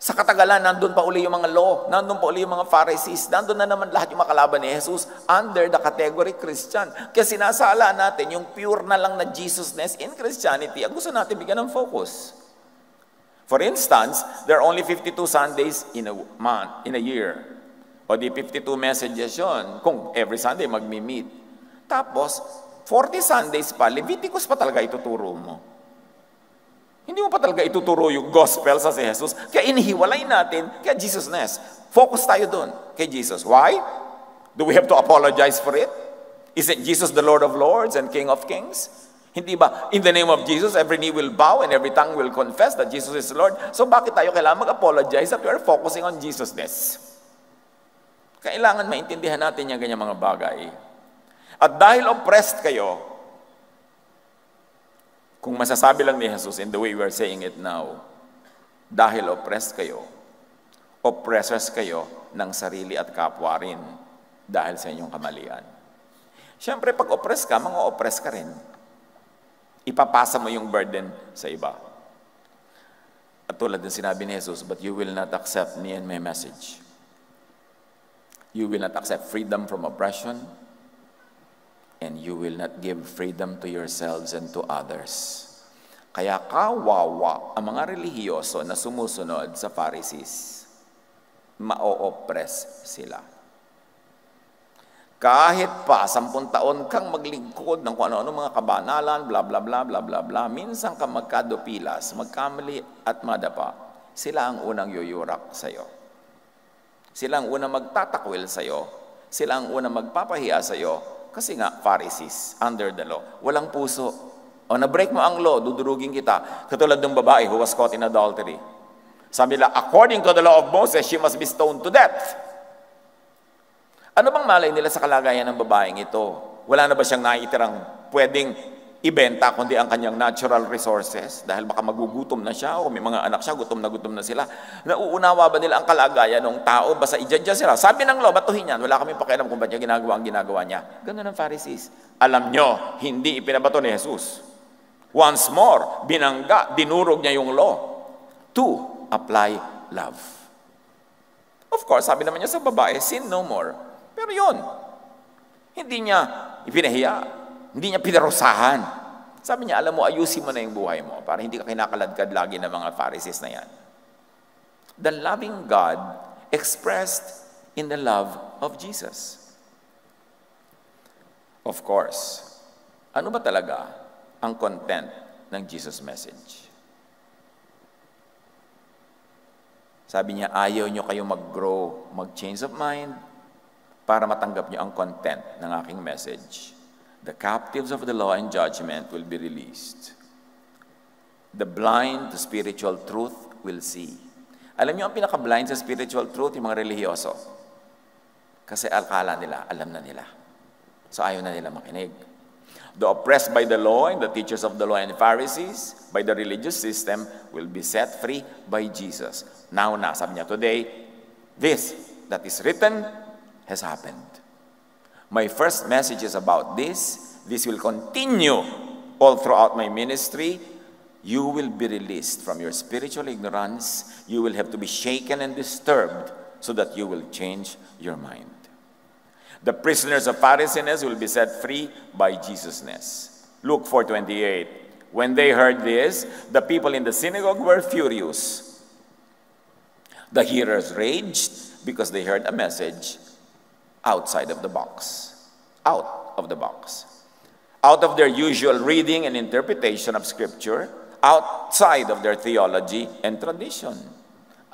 sa katagalan, nandun pa uli yung mga law, nandun pa uli yung mga Pharisees, nandun na naman lahat yung makalaban ni Jesus under the category Christian. Kaya sinasala natin yung pure na lang na Jesusness in Christianity, ang gusto natin bigyan ng focus. For instance, there are only 52 Sundays in a year. O di 52 messages yun, kung every Sunday magmi-meet. Tapos, 40 Sundays pa, Leviticus pa talaga ituturo mo. Hindi mo pa talaga ituturo yung gospel sa si Jesus. Kaya inihiwalay natin kay Jesusness. Focus tayo doon kay Jesus. Why? Do we have to apologize for it? Isn't Jesus the Lord of Lords and King of Kings? Hindi ba, in the name of Jesus, every knee will bow and every tongue will confess that Jesus is Lord? So bakit tayo kailangan mag-apologize that we are focusing on Jesusness? Kailangan maintindihan natin yung ganyang mga bagay. At dahil oppressed kayo, kung masasabi lang ni Jesus in the way we are saying it now, dahil oppressed kayo, oppressors kayo ng sarili at kapwa rin dahil sa inyong kamalian. Siyempre, pag oppressed ka, mga oppressed ka rin. Ipapasa mo yung burden sa iba. At tulad ng sinabi ni Jesus, but you will not accept me and my message. You will not accept freedom from oppression, and you will not give freedom to yourselves and to others. Kaya kawawa ang mga relihiyoso na sumusunod sa Pharisees. Ma-oppress sila. Kahit pa 10 taon kang maglingkod ng kung ano-ano mga kabanalan, bla bla bla bla bla bla, minsan ka magkadupilas, magkamali at madapa, sila ang unang yuyurak sa'yo. Sila ang unang magtatakwil sa'yo. Sila ang unang magpapahiya sa'yo. Kasi nga, Pharisees, under the law, walang puso. O na-break mo ang law, dudurugin kita. Katulad ng babae who was caught in adultery. Sabi nila, according to the law of Moses, she must be stoned to death. Ano bang malay nila sa kalagayan ng babaeng ito? Wala na ba siyang naitirang pwedeng ibenta kundi ang kanyang natural resources? Dahil baka magugutom na siya o may mga anak siya, gutom na sila. Nauunawa ba nila ang kalagayan ng tao? Basta i-judge sila. Sabi ng law, batuhin yan. Wala kaming pakialam kung ba't niya ginagawa ang ginagawa niya. Ganun ang Pharisees. Alam nyo, hindi ipinabato ni Jesus. Once more, binangga, dinurog niya yung law to apply love. Of course, sabi naman niya sa babae, sin no more. Pero yun, hindi niya ipinahiya, hindi niya pinarusahan. Sabi niya, alam mo, ayusin mo na yung buhay mo para hindi ka kinakaladkad lagi ng mga Pharisees na yan. The loving God expressed in the love of Jesus. Of course, ano ba talaga ang content ng Jesus message? Sabi niya, ayaw niyo kayong mag-grow, mag-change of mind para matanggap niyo ang content ng aking message. The captives of the law and judgment will be released. The blind to spiritual truth will see. Alam niyo ang pinaka-blind sa spiritual truth? Yung mga relihiyoso. Kasi akala nila, alam na nila. So ayaw na nila makinig. The oppressed by the law and the teachers of the law and Pharisees, by the religious system, will be set free by Jesus. Now na, sabi niya, today, this that is written has happened. My first message is about this. This will continue all throughout my ministry. You will be released from your spiritual ignorance. You will have to be shaken and disturbed so that you will change your mind. The prisoners of Pharisees will be set free by Jesusness. Luke 4:28. When they heard this, the people in the synagogue were furious. The hearers raged because they heard a message outside of the box. Out of the box. Out of their usual reading and interpretation of Scripture, outside of their theology and tradition.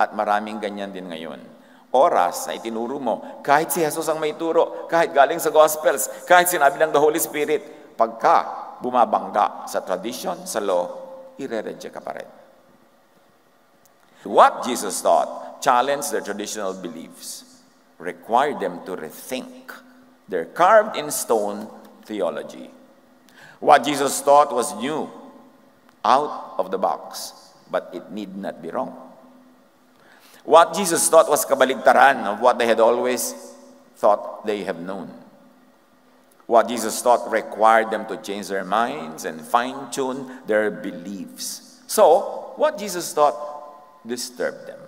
At maraming ganyan din ngayon. Oras na itinuro mo, kahit si Jesus ang may turo, kahit galing sa Gospels, kahit sinabi ng the Holy Spirit, pagka bumabangga sa tradition, sa law, ire-reject ka pa rin. What Jesus taught challenged their traditional beliefs, required them to rethink their carved-in-stone theology. What Jesus taught was new, out of the box, but it need not be wrong. What Jesus taught was kabaligtaran of what they had always thought they have known. What Jesus taught required them to change their minds and fine-tune their beliefs. So, what Jesus taught disturbed them.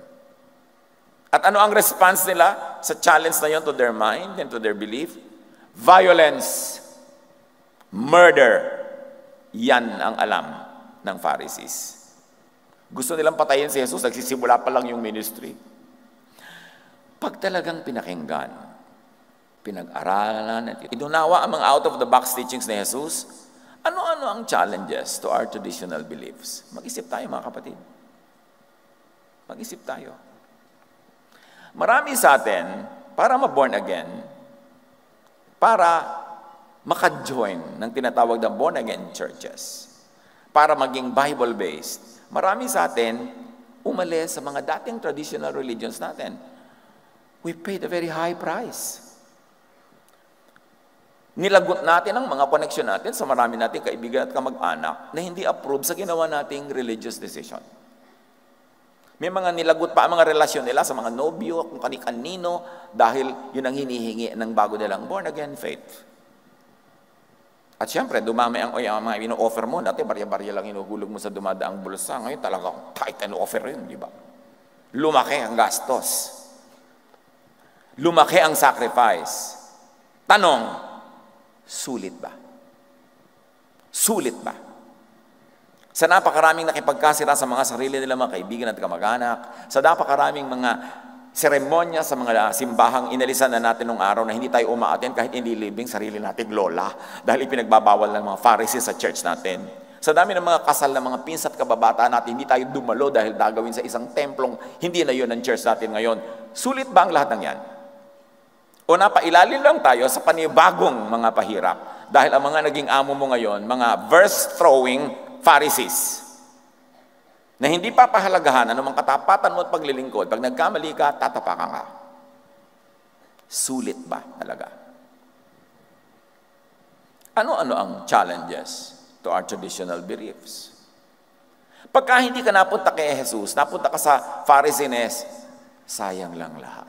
At ano ang response nila sa challenge na yun to their mind and to their belief? Violence, murder, yan ang alam ng Pharisees. Gusto nilang patayin si Jesus, nagsisimula pa lang yung ministry. Pag talagang pinakinggan, pinag-aralan, at inunawa ang mga out-of-the-box teachings ni Jesus, ano-ano ang challenges to our traditional beliefs? Mag-isip tayo mga kapatid. Mag-isip tayo. Marami sa atin, para ma-born again, para maka-join ng tinatawag na born-again churches, para maging Bible-based, marami sa atin umalis sa mga dating traditional religions natin. We paid a very high price. Nilagot natin ang mga connection natin sa marami nating kaibigan at kamag-anak na hindi approve sa ginawa nating religious decision. May mga nilagot pa ang mga relasyon nila sa mga nobyo, kung kani-kanino, dahil yun ang hinihingi ng bago nilang born-again faith. At syempre, dumami ang mga ino-offer mo. Dati, barya-barya lang inuhulog mo sa dumadaang bulsa. Ngayon, talagang tight and offer yun, di ba? Lumaki ang gastos. Lumaki ang sacrifice. Tanong, sulit ba? Sulit ba? Sa napakaraming nakipagkasira sa mga sarili nila mga kaibigan at kamag-anak, sa napakaraming mga seremonya sa mga simbahang inalisan na natin nung araw na hindi tayo umaaten kahit hindi libing sarili nating lola dahil ipinagbabawal ng mga Pharisees sa church natin. Sa dami ng mga kasal ng mga pinsa at kababata natin, hindi tayo dumalo dahil gagawin sa isang templong hindi na yun ang church natin ngayon. Sulit ba ang lahat ng yan? O napailalim lang tayo sa panibagong mga pahirap dahil ang mga naging amo mo ngayon, mga verse-throwing Pharisees, na hindi papahalagahan anumang katapatan mo at paglilingkod. Pag nagkamali ka, tatapakan ka. Sulit ba talaga? Ano-ano ang challenges to our traditional beliefs? Pagka hindi ka napunta kay Jesus, napunta ka sa Pharisees, sayang lang lahat.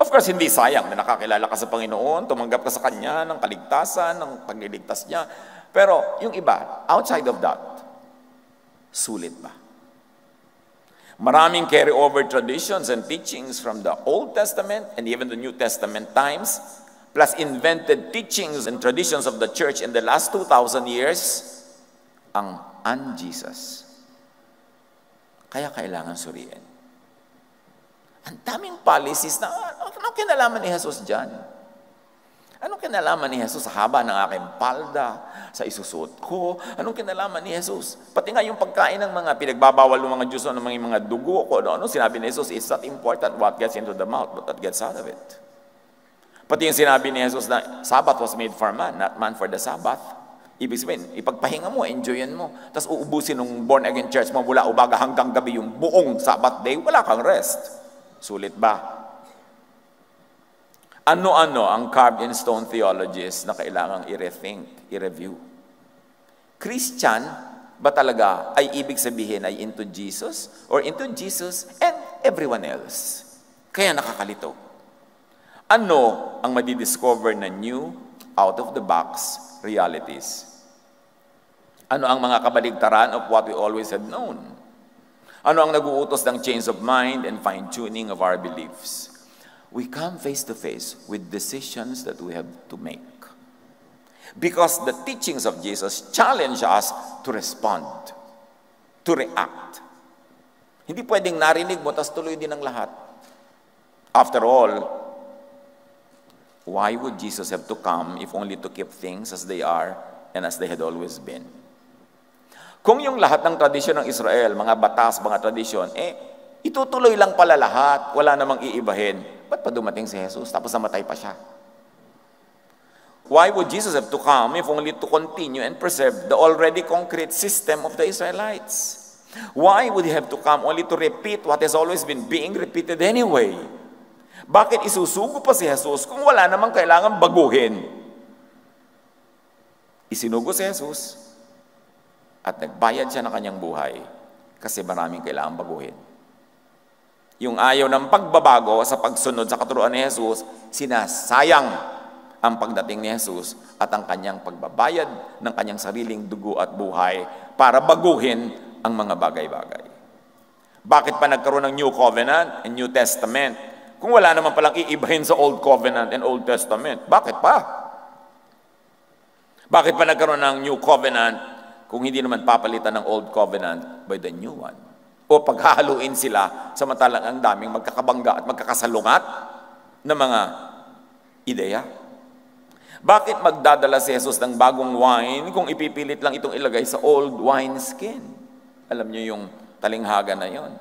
Of course, hindi sayang na nakakilala ka sa Panginoon, tumanggap ka sa Kanya ng kaligtasan, ng pagliligtas niya. Pero yung iba, outside of that, sulit ba? Maraming carry-over traditions and teachings from the Old Testament and even the New Testament times, plus invented teachings and traditions of the church in the last 2,000 years, ang un-Jesus. Kaya kailangan suriin. Ang daming policies na, anong kinalaman ni Jesus dyan? Anong kinalaman ni Jesus sa haba ng aking palda, sa isusuot ko? Anong kinalaman ni Jesus? Pati nga yung pagkain ng mga pinagbabawal ng mga Diyos o ng mga dugo ko, ano sinabi ni Jesus, it's not important what gets into the mouth, but what gets out of it. Pati yung sinabi ni Jesus na Sabbath was made for man, not man for the Sabbath. Ibig sabihin, ipagpahinga mo, enjoyin mo. Tapos uubusin ng born-again church mo mula umaga hanggang gabi yung buong Sabbath day, wala kang rest. Sulit ba? Ano-ano ang carved in stone theologies na kailangang i-rethink, i-review? Christian ba talaga ay ibig sabihin ay into Jesus or into Jesus and everyone else? Kaya nakakalito. Ano ang madidiscover na new, out-of-the-box realities? Ano ang mga kabaligtaran of what we always had known? Ano ang nag-uutos ng change of mind and fine-tuning of our beliefs? We come face to face with decisions that we have to make. Because the teachings of Jesus challenge us to respond, to react. Hindi pwedeng narinig mo, tas tuloy din ang lahat. After all, why would Jesus have to come if only to keep things as they are and as they had always been? Kung yung lahat ng tradisyon ng Israel, mga batas, mga tradisyon, itutuloy lang pala lahat, wala namang iibahin, ba't pa dumating si Jesus tapos namatay pa siya? Why would Jesus have to come if only to continue and preserve the already concrete system of the Israelites? Why would he have to come only to repeat what has always been being repeated anyway? Bakit isusugo pa si Jesus kung wala namang kailangan baguhin? Isinugo si Jesus at nagbayad siya ng kanyang buhay kasi maraming kailangan baguhin. Yung ayaw ng pagbabago sa pagsunod sa katuruan ni Jesus, sinasayang ang pagdating ni Jesus at ang kanyang pagbabayad ng kanyang sariling dugo at buhay para baguhin ang mga bagay-bagay. Bakit pa nagkaroon ng New Covenant and New Testament kung wala naman palang iibahin sa Old Covenant and Old Testament? Bakit pa? Bakit pa nagkaroon ng New Covenant kung hindi naman papalitan ng Old Covenant by the new one? O paghahaluin sila samantalang ang daming magkakabangga at magkakasalungat na mga ideya? Bakit magdadala si Jesus ng bagong wine kung ipipilit lang itong ilagay sa old wine skin? Alam niyo yung talinghaga na yon.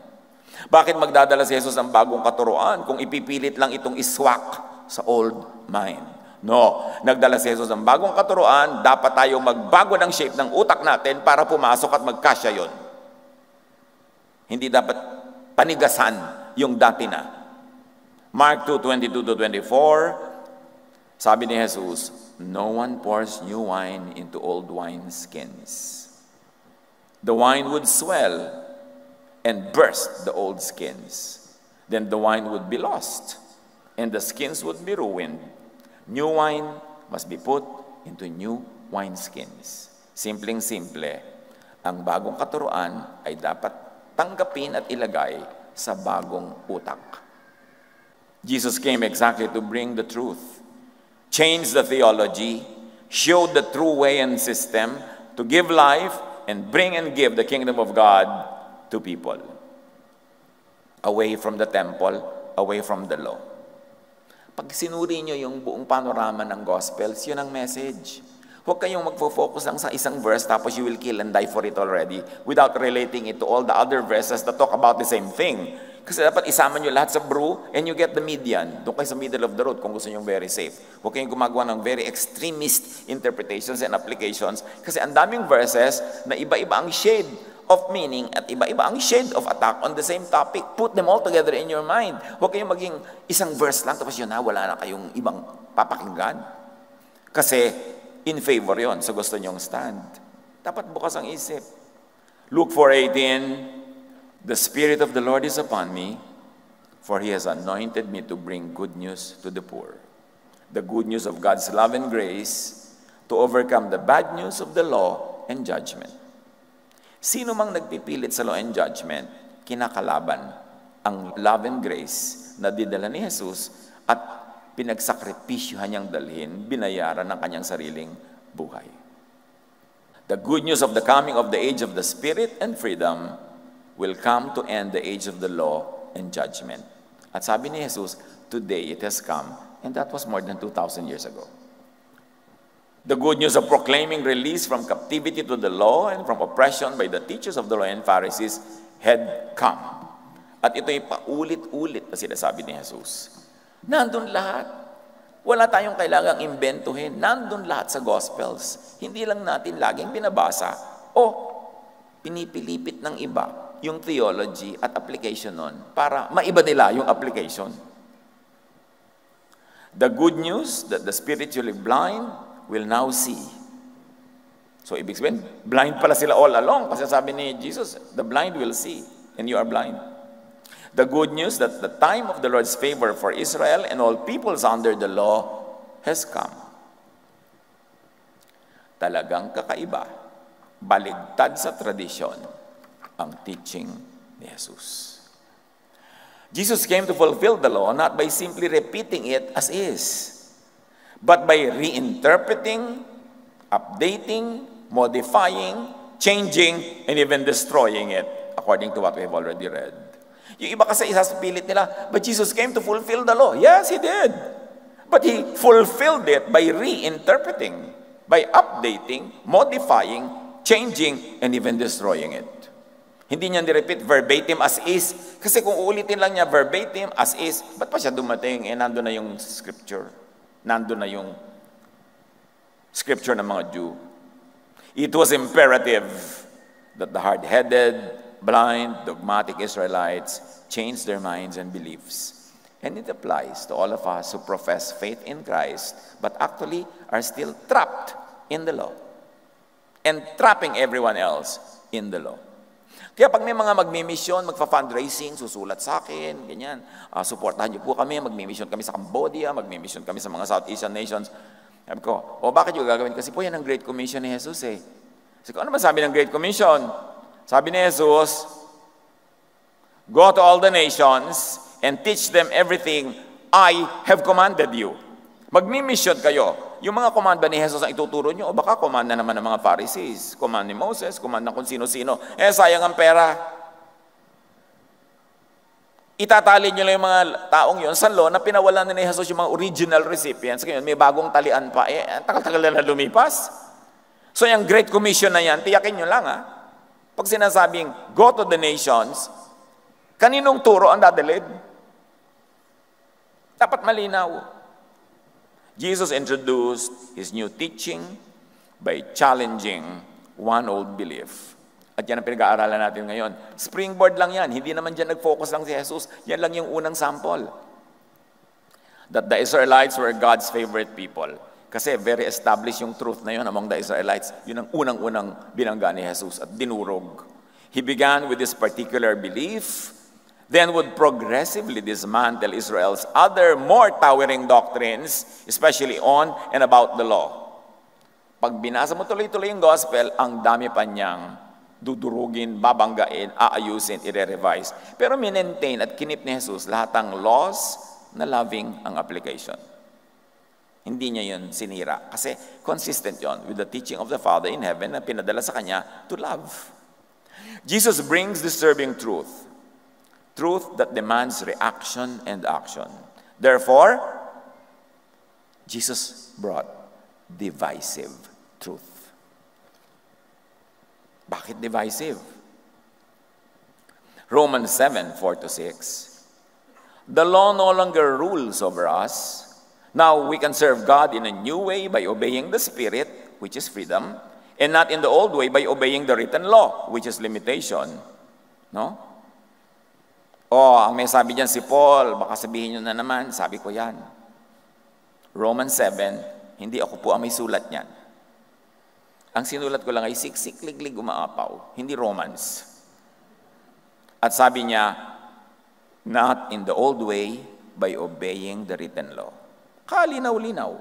Bakit magdadala si Jesus ng bagong katuruan kung ipipilit lang itong iswak sa old wine? No, nagdala si Jesus ng bagong katuruan, dapat tayo magbago ng shape ng utak natin para pumasok at magkasya yon. Hindi dapat panigasan yung dati na. Mark 2:22-24, sabi ni Jesus, no one pours new wine into old wine skins. The wine would swell and burst the old skins. Then the wine would be lost and the skins would be ruined. New wine must be put into new wineskins. Simpleng-simple, ang bagong katuruan ay dapat tanggapin at ilagay sa bagong utak. Jesus came exactly to bring the truth, change the theology, show the true way and system, to give life and bring and give the kingdom of God to people. Away from the temple, away from the law. Pag sinuri nyo yung buong panorama ng Gospels, yun ang message. Huwag kayong magfo-focus lang sa isang verse tapos you will kill and die for it already without relating it to all the other verses that talk about the same thing. Kasi dapat isama nyo lahat sa brew and you get the median. Doon kayo sa middle of the road kung gusto nyo very safe. Huwag kayong gumagawa ng very extremist interpretations and applications kasi ang daming verses na iba-iba ang shade of meaning at iba-iba ang shade of attack on the same topic. Put them all together in your mind. Huwag kayong maging isang verse lang tapos yun na, wala na kayong ibang papakinggan. Kasi in favor yon sa gusto nyong stand. Dapat bukas ang isip. Luke 4:18, the Spirit of the Lord is upon me, for He has anointed me to bring good news to the poor. The good news of God's love and grace to overcome the bad news of the law and judgment. Sino mang nagpipilit sa law and judgment, kinakalaban ang love and grace na dinala ni Jesus at pinagsakripisyuhan niyang dalhin, binayaran ng kanyang sariling buhay. The good news of the coming of the age of the Spirit and freedom will come to end the age of the law and judgment. At sabi ni Jesus, today it has come, and that was more than 2,000 years ago. The good news of proclaiming release from captivity to the law and from oppression by the teachers of the law and Pharisees had come. At ito'y paulit-ulit na sinasabi ni Jesus. Nandun lahat. Wala tayong kailangang imbentuhin. Nandun lahat sa Gospels. Hindi lang natin laging binabasa o pinipilipit ng iba yung theology at application nun para maiba nila yung application. The good news that the spiritually blind will now see. So, ibig sabihin, blind pala sila all along. Kasi sabi ni Jesus, the blind will see, and you are blind. The good news that the time of the Lord's favor for Israel and all peoples under the law has come. Talagang kakaiba, baligtad sa tradisyon, ang teaching ni Jesus. Jesus came to fulfill the law not by simply repeating it as is, but by reinterpreting, updating, modifying, changing, and even destroying it, according to what we have already read. Yung iba kasi isasapilit nila, but Jesus came to fulfill the law. Yes, He did. But He fulfilled it by reinterpreting, by updating, modifying, changing, and even destroying it. Hindi niya ni-repeat verbatim as is. Kasi kung uulitin lang niya verbatim as is, ba't pa siya dumating? Nandun na yung scripture. Nandun na yung scripture ng mga Jew. It was imperative that the hard-headed, blind, dogmatic Israelites change their minds and beliefs. And it applies to all of us who profess faith in Christ, but actually are still trapped in the law. And trapping everyone else in the law. Kaya pag may mga magmimisyon, magfa-fundraising, susulat sa akin, ganyan, supportahan niyo po kami, magmimisyon kami sa Cambodia, magmimisyon kami sa mga South Asian nations. Sabi ko, bakit yung gagawin? Kasi po yan ang Great Commission ni Jesus eh. Sabi ko, ano ba sabi ng Great Commission? Sabi ni Jesus, go to all the nations and teach them everything I have commanded you. Magmimisyon kayo. Yung mga komanda ni Jesus ang ituturo nyo, o baka komanda naman ng mga Pharisees, komanda ni Moses, komanda kung sino-sino. Sayang ang pera. Itatali nyo lang yung mga taong yun sa law na pinawalan ni Jesus yung mga original recipients. Ngayon, may bagong talian pa. Ang tagal-tagal na lumipas. So, yung Great Commission na yan, tiyakin nyo lang Pag sinasabing, go to the nations, kaninong turo ang dadalhin? Dapat malinaw. Jesus introduced His new teaching by challenging one old belief. At yan ang pinag-aaralan natin ngayon. Springboard lang yan. Hindi naman dyan nag-focus lang si Jesus. Yan lang yung unang sample. That the Israelites were God's favorite people. Kasi very established yung truth na yun among the Israelites. Yun ang unang-unang binangga ni Jesus at dinurog. He began with this particular belief, then would progressively dismantle Israel's other more towering doctrines, especially on and about the law. Pag binasa mo tuloy-tuloy yung gospel, ang dami pa niyang dudurugin, babanggain, aayusin, i-revise. Pero minentain at kinip ni Jesus lahat ng laws na loving ang application. Hindi niya yun sinira. Kasi consistent yon with the teaching of the Father in heaven na pinadala sa Kanya to love. Jesus brings disturbing truth. Truth that demands reaction and action. Therefore, Jesus brought divisive truth. Bakit divisive? Romans 7:4-6. The law no longer rules over us. Now we can serve God in a new way by obeying the Spirit, which is freedom, and not in the old way by obeying the written law, which is limitation. No? Ang may sabi dyan si Paul, baka sabihin nyo na naman, sabi ko yan. Romans 7, hindi ako po ang may sulat niyan. Ang sinulat ko lang ay siksik, liglig, umaapaw. Hindi Romans. At sabi niya, not in the old way, by obeying the written law. Kalinaw-linaw.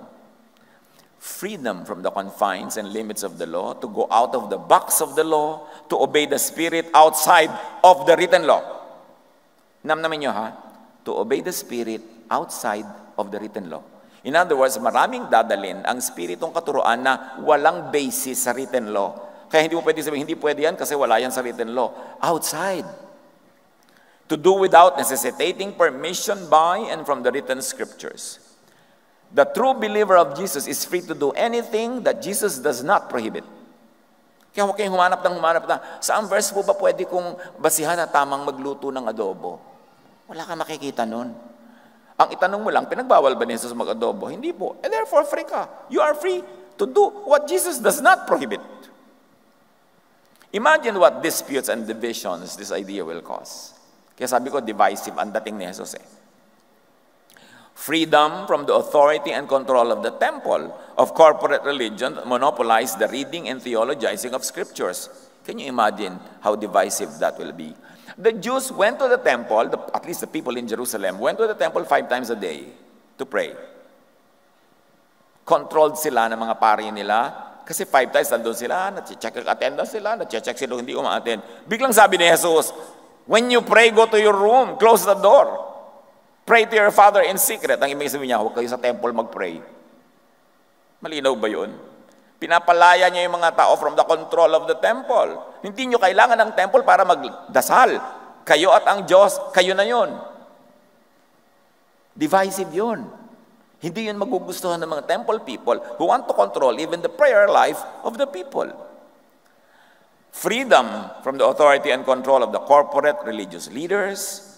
Freedom from the confines and limits of the law, to go out of the box of the law, to obey the Spirit outside of the written law. Namnamin nyo ha? To obey the Spirit outside of the written law. In other words, maraming dadalin ang Spiritong katuruan na walang basis sa written law. Kaya hindi mo pwede sabihin, hindi pwede yan kasi wala yan sa written law. Outside. To do without necessitating permission by and from the written scriptures. The true believer of Jesus is free to do anything that Jesus does not prohibit. Kaya huwag kayong humanap na, saan verse po ba pwede kong basihan na tamang magluto ng adobo? Wala kang makikita nun. Ang itanong mo lang, pinagbawal ba ni Jesus mag-adobo? Hindi po. And therefore, free ka. You are free to do what Jesus does not prohibit. Imagine what disputes and divisions this idea will cause. Kaya sabi ko, divisive ang dating ni Jesus eh. Freedom from the authority and control of the temple of corporate religion that monopolized the reading and theologizing of scriptures. Can you imagine how divisive that will be? The Jews went to the temple, at least the people in Jerusalem, went to the temple 5 times a day to pray. Controlled sila ng mga pari nila kasi 5 times nandun sila, na-check ang attendance sila, na-check sila hindi umaattend. Biglang sabi ni Jesus, when you pray, go to your room, close the door. Pray to your Father in secret. Ang ibig sabihin niya, huwag kayo sa temple mag-pray. Malinaw ba yun? Pinapalaya niya yung mga tao from the control of the temple. Hindi nyo kailangan ng temple para magdasal. Kayo at ang Diyos, kayo na yun. Divisive yun. Hindi yun magugustuhan ng mga temple people who want to control even the prayer life of the people. Freedom from the authority and control of the corporate religious leaders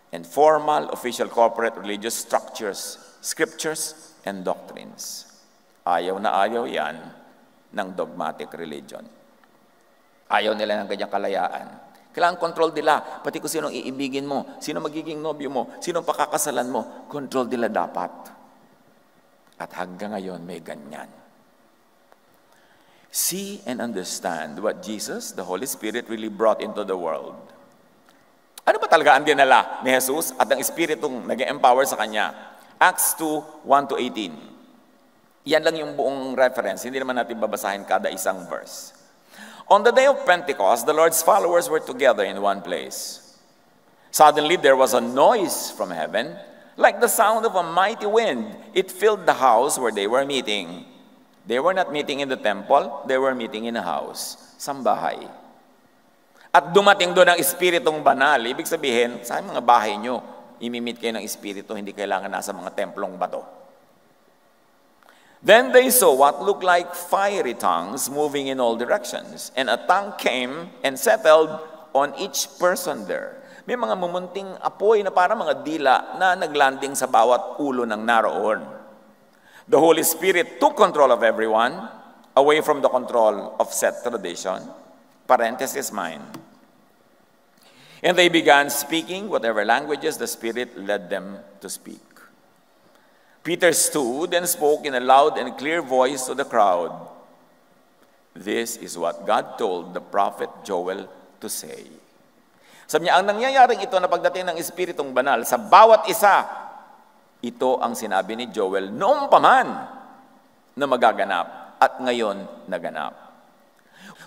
and formal, official corporate religious structures, scriptures, and doctrines. Ayaw na ayaw yan ng dogmatic religion. Ayaw nila ng ganyang kalayaan. Kailangan control nila, pati kung sinong iibigin mo, sino magiging nobyo mo, sinong pakakasalan mo, control nila dapat. At hanggang ngayon may ganyan. See and understand what Jesus, the Holy Spirit, really brought into the world. Ano ba talaga ang dinala ni Jesus at ang Espiritong nag-empower sa Kanya? Acts 2, 1-18. Yan lang yung buong reference. Hindi naman natin babasahin kada isang verse. On the day of Pentecost, the Lord's followers were together in one place. Suddenly, there was a noise from heaven, like the sound of a mighty wind. It filled the house where they were meeting. They were not meeting in the temple, they were meeting in a house, sambahay. At dumating doon ang Espiritong Banal. Ibig sabihin, sa mga bahay nyo, imimit kayo ng Espiritu, hindi kailangan nasa mga templong bato. Then they saw what looked like fiery tongues moving in all directions. And a tongue came and settled on each person there. May mga mumunting apoy na parang mga dila na naglanding sa bawat ulo ng naroon. The Holy Spirit took control of everyone, away from the control of set tradition. Parenthesis mine. And they began speaking whatever languages the Spirit led them to speak. Peter stood and spoke in a loud and clear voice to the crowd. This is what God told the prophet Joel to say. Sabi niya, ang nangyayaring ito na pagdating ng Espiritong Banal, sa bawat isa, ito ang sinabi ni Joel noong paman na magaganap at ngayon naganap.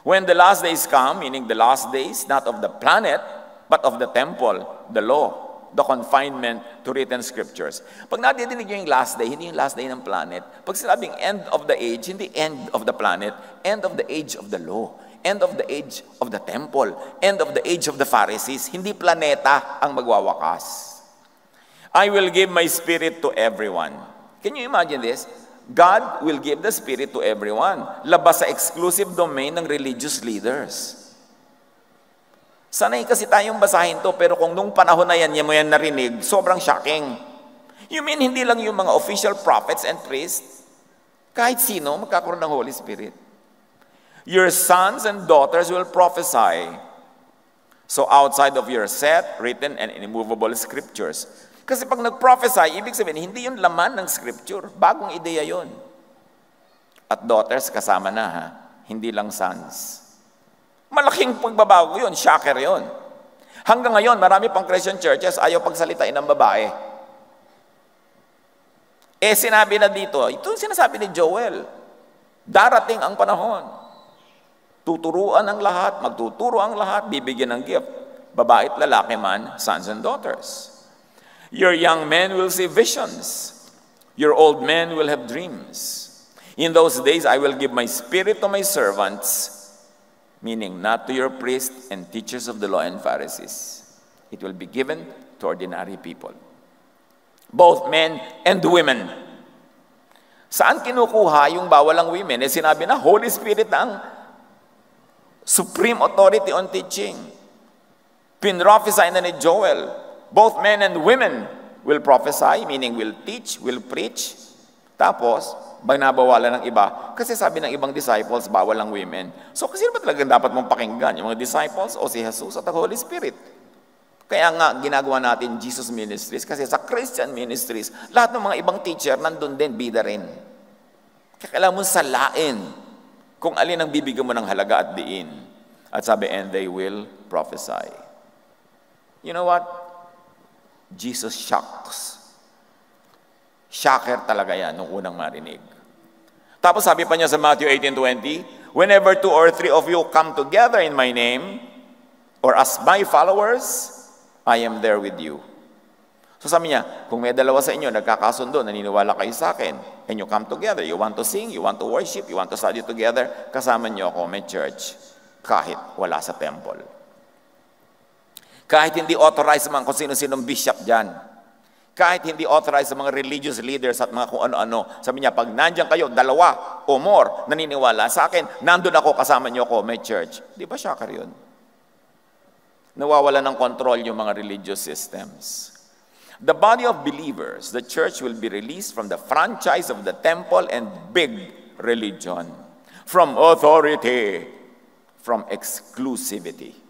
When the last days come, meaning the last days, not of the planet, but of the temple, the law, the confinement to written scriptures. Pag nadidinig nyo yung last day, hindi yung last day ng planet. Pag sinabing end of the age, hindi end of the planet, end of the age of the law, end of the age of the temple, end of the age of the Pharisees. Hindi planeta ang magwawakas. I will give my Spirit to everyone. Can you imagine this? God will give the Spirit to everyone. Labas sa exclusive domain ng religious leaders. Sanay kasi tayong basahin to, pero kung nung panahon na yan, yan mo yan narinig, sobrang shocking. You mean hindi lang yung mga official prophets and priests? Kahit sino, magkakaroon ng Holy Spirit. Your sons and daughters will prophesy. So outside of your set, written and immovable scriptures. Kasi pag nag-prophesy, ibig sabihin, hindi yung laman ng scripture. Bagong ideya yun. At daughters, kasama na ha. hindi lang sons. Malaking pagbabago yun, shocker yun. Hanggang ngayon, marami pang Christian churches ayaw pagsalitain ng babae. Sinabi na dito, ito yung sinasabi ni Joel, darating ang panahon. Tuturuan ang lahat, magtuturo ang lahat, bibigyan ng gift. Babae at lalaki man, sons and daughters. Your young men will see visions. Your old men will have dreams. In those days, I will give my spirit to my servants, meaning not to your priests and teachers of the law and Pharisees. It will be given to ordinary people. Both men and women. Saan kinukuha yung bawal ang women? Sinabi na, Holy Spirit ang supreme authority on teaching. Pinrophesy na ni Joel, both men and women will prophesy, meaning will teach, will preach. Tapos, binabawalan ng iba. Kasi sabi ng ibang disciples, bawal ang women. So, kasi ba talagang dapat mong pakinggan? Yung mga disciples o si Jesus at ang Holy Spirit? Kaya nga, ginagawa natin Jesus Ministries. Kasi sa Christian Ministries, lahat ng mga ibang teacher, nandun din, bida rin. Kaya kailangan mong salain kung alin ang bibigyan mo ng halaga at diin. At sabi, and they will prophesy. You know what? Jesus shocks. Shocker talaga yan nung unang marinig. Tapos sabi pa niya sa Matthew 18:20, whenever 2 or 3 of you come together in my name, or as my followers, I am there with you. So sabi niya, kung may dalawa sa inyo, nagkakasundo, naniniwala kayo sa akin, and you come together, you want to sing, you want to worship, you want to study together, kasama niyo ako, may church, kahit wala sa temple. Kahit hindi authorized man kung sino-sinong bishop dyan, kahit hindi authorized sa mga religious leaders at mga kung ano-ano. Sabi niya, pag nandiyan kayo, dalawa o more, naniniwala sa akin, nandun ako, kasama niyo ako, may church. Di ba shocker yun? Nawawala ng control yung mga religious systems. The body of believers, the church will be released from the franchise of the temple and big religion. From authority, from exclusivity.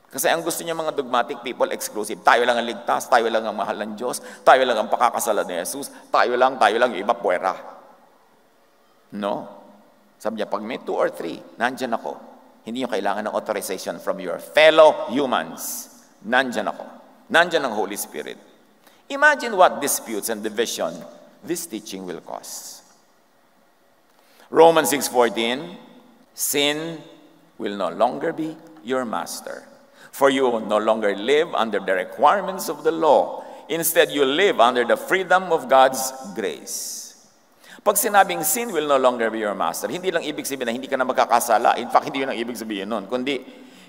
Kasi ang gusto niya mga dogmatic people, exclusive. Tayo lang ang ligtas, tayo lang ang mahal ng Diyos, tayo lang ang pakakasalan ni Jesus, tayo lang, iba puwera. No. Sabi niya, pag may 2 or 3, nandyan ako. Hindi niyo kailangan ng authorization from your fellow humans. Nandyan ako. Nandyan ang Holy Spirit. Imagine what disputes and division this teaching will cause. Romans 6:14, sin will no longer be your master. For you no longer live under the requirements of the law. Instead, you live under the freedom of God's grace. Pag sinabing sin will no longer be your master, hindi lang ibig sabihin na hindi ka na magkakasala. In fact, hindi yun ang ibig sabihin nun. Kundi,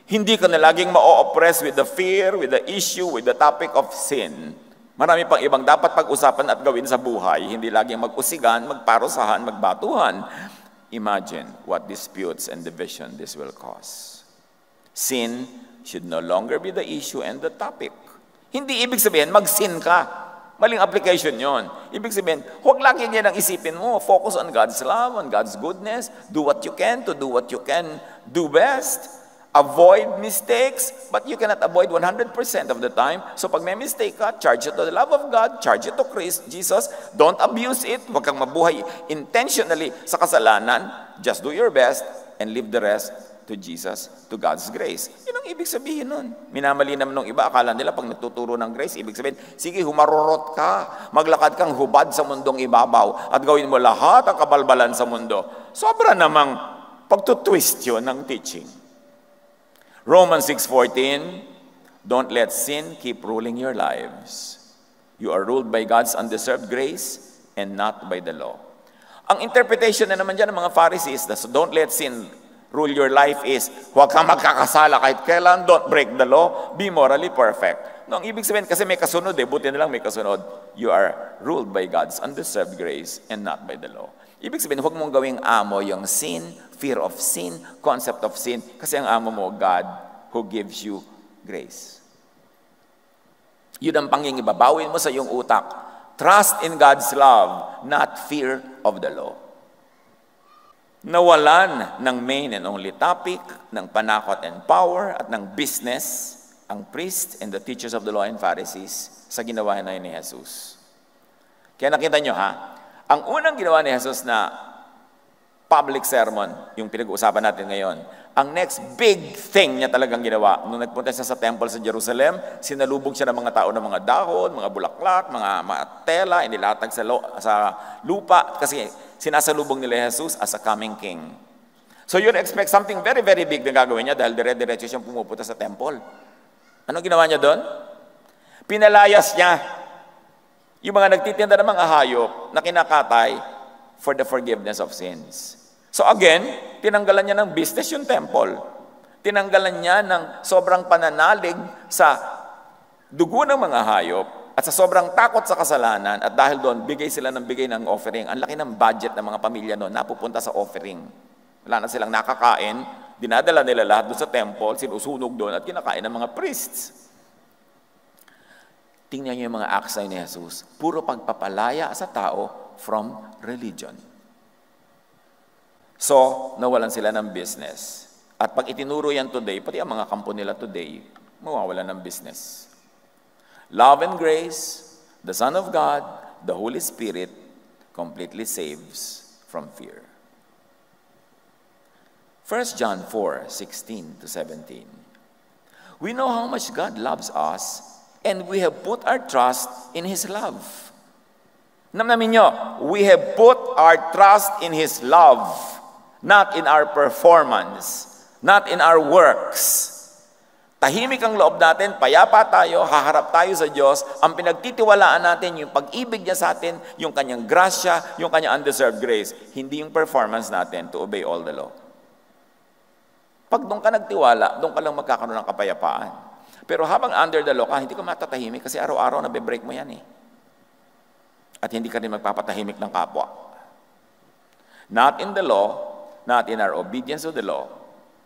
hindi ka na laging ma-oppress with the fear, with the issue, with the topic of sin. Marami pang ibang dapat pag-usapan at gawin sa buhay. Hindi laging mag-usigan, magparusahan, magbatuhan. Imagine what disputes and division this will cause. Sin should no longer be the issue and the topic. Hindi ibig sabihin, mag-sin ka. Maling application yon. Ibig sabihin, huwag lagi yan ang isipin mo. Focus on God's love, on God's goodness. Do what you can to do what you can do best. Avoid mistakes, but you cannot avoid 100% of the time. So pag may mistake ka, charge it to the love of God, charge it to Jesus. Don't abuse it. Huwag kang mabuhay intentionally sa kasalanan. Just do your best and leave the rest to Jesus, to God's grace. Yun ang ibig sabihin nun. Minamali naman nung iba, akala nila pag nagtuturo ng grace, ibig sabihin, sige, humarurot ka, maglakad kang hubad sa mundong ibabaw, at gawin mo lahat ang kabalbalan sa mundo. Sobra namang pagtutwist yun ng teaching. Romans 6:14, don't let sin keep ruling your lives. You are ruled by God's undeserved grace and not by the law. Ang interpretation na naman dyan ng mga Pharisees, so don't let sin rule your life is, huwag kang magkakasala kahit kailan, don't break the law, be morally perfect. No, ang ibig sabihin, kasi may kasunod buti na lang may kasunod. You are ruled by God's undeserved grace and not by the law. Ibig sabihin, huwag mong gawing amo yung sin, fear of sin, concept of sin, kasi ang amo mo, God, who gives you grace. Yun ang pangingibabawin mo sa iyong utak. Trust in God's love, not fear of the law. Nawalan ng main and only topic ng panakot and power at ng business ang priests and the teachers of the law and Pharisees sa ginawa na ni Jesus. Kaya nakita nyo ang unang ginawa ni Jesus na public sermon, yung pinag-uusapan natin ngayon. Ang next big thing niya talagang ginawa, nung nagpunta siya sa temple sa Jerusalem, sinalubog siya ng mga tao ng mga dahon, mga bulaklak, mga tela, inilatag sa lupa, kasi sinasalubong nila Jesus as a coming king. So you'd expect something very, very big na gagawin niya dahil dire-diretso siyang pumupunta sa temple. Anong ginawa niya doon? Pinalayas niya yung mga nagtitinda ng mga hayop na kinakatay for the forgiveness of sins. So again, tinanggalan niya ng business yung temple. Tinanggalan niya ng sobrang pananalig sa dugo ng mga hayop at sa sobrang takot sa kasalanan, at dahil doon, bigay sila ng bigay ng offering. Ang laki ng budget ng mga pamilya noon, napupunta sa offering. Wala na silang nakakain, dinadala nila lahat doon sa temple, sinusunog doon at kinakain ng mga priests. Tingnan niyo yung mga acts ni Jesus. Puro pagpapalaya sa tao from religion. So, nawalan sila ng business. At pag itinuro yan today, pati ang mga kampo nila today, mawawalan ng business. Love and grace, the Son of God, the Holy Spirit, completely saves from fear. 1 John 4:16 to 17. We know how much God loves us, and we have put our trust in His love. Namnamin nyo, we have put our trust in His love, not in our performance, not in our works. Tahimik ang loob natin, payapa tayo, haharap tayo sa Diyos. Ang pinagtitiwalaan natin, yung pag-ibig niya sa atin, yung kanyang grasya, yung kanyang undeserved grace. Hindi yung performance natin to obey all the law. Pag doon ka nagtiwala, doon ka lang magkakaroon ng kapayapaan. Pero habang under the law ka, hindi ka matatahimik kasi araw-araw nabe-break mo yan eh. At hindi ka rin magpapatahimik ng kapwa. Not in the law, not in our obedience to the law,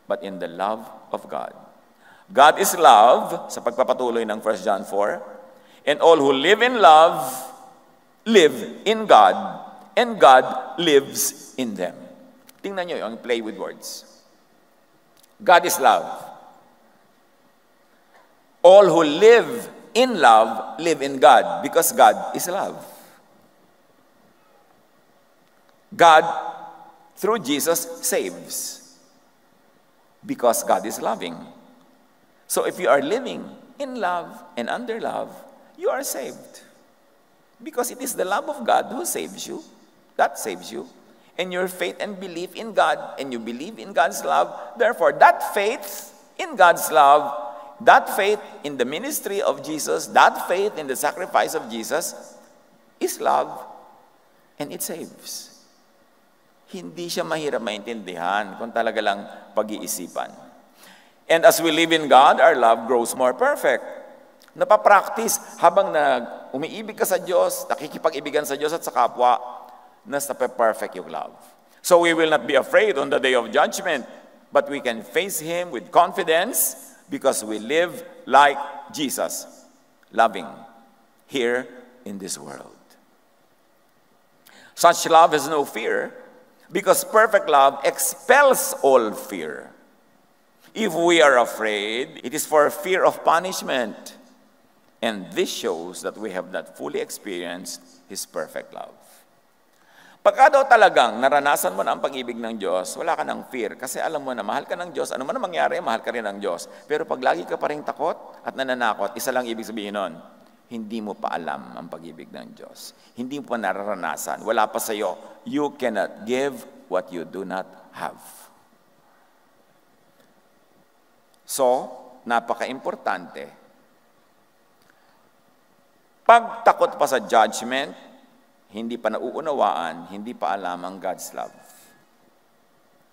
but in the love of God. God is love, sa pagpapatuloy ng 1 John 4, and all who live in love, live in God, and God lives in them. Tingnan nyo yung play with words. God is love. All who live in love, live in God, because God is love. God, through Jesus, saves, because God is loving. So if you are living in love and under love, you are saved. Because it is the love of God who saves you. That saves you. And your faith and belief in God, and you believe in God's love. Therefore, that faith in God's love, that faith in the ministry of Jesus, that faith in the sacrifice of Jesus, is love, and it saves. Hindi siya mahirap maintindihan kung talaga lang pag-iisipan. And as we live in God, our love grows more perfect. Napapractice habang umiibig ka sa Diyos, nakikipag-ibigan sa Diyos at sa kapwa, nas nape-perfect yung love. So we will not be afraid on the day of judgment, but we can face Him with confidence because we live like Jesus, loving here in this world. Such love has no fear because perfect love expels all fear. If we are afraid, it is for fear of punishment. And this shows that we have not fully experienced His perfect love. Pagka daw talagang naranasan mo na ang pag-ibig ng Diyos, wala ka ng fear. Kasi alam mo na mahal ka ng Diyos, ano man ang mangyari, mahal ka rin ng Diyos. Pero pag lagi ka pa rin takot at nananakot, isa lang ibig sabihin nun, hindi mo pa alam ang pag-ibig ng Diyos. Hindi mo pa nararanasan. Wala pa sa'yo. You cannot give what you do not have. So, napaka-importante. Pag takot pa sa judgment, hindi pa nauunawaan, hindi pa alam ang God's love.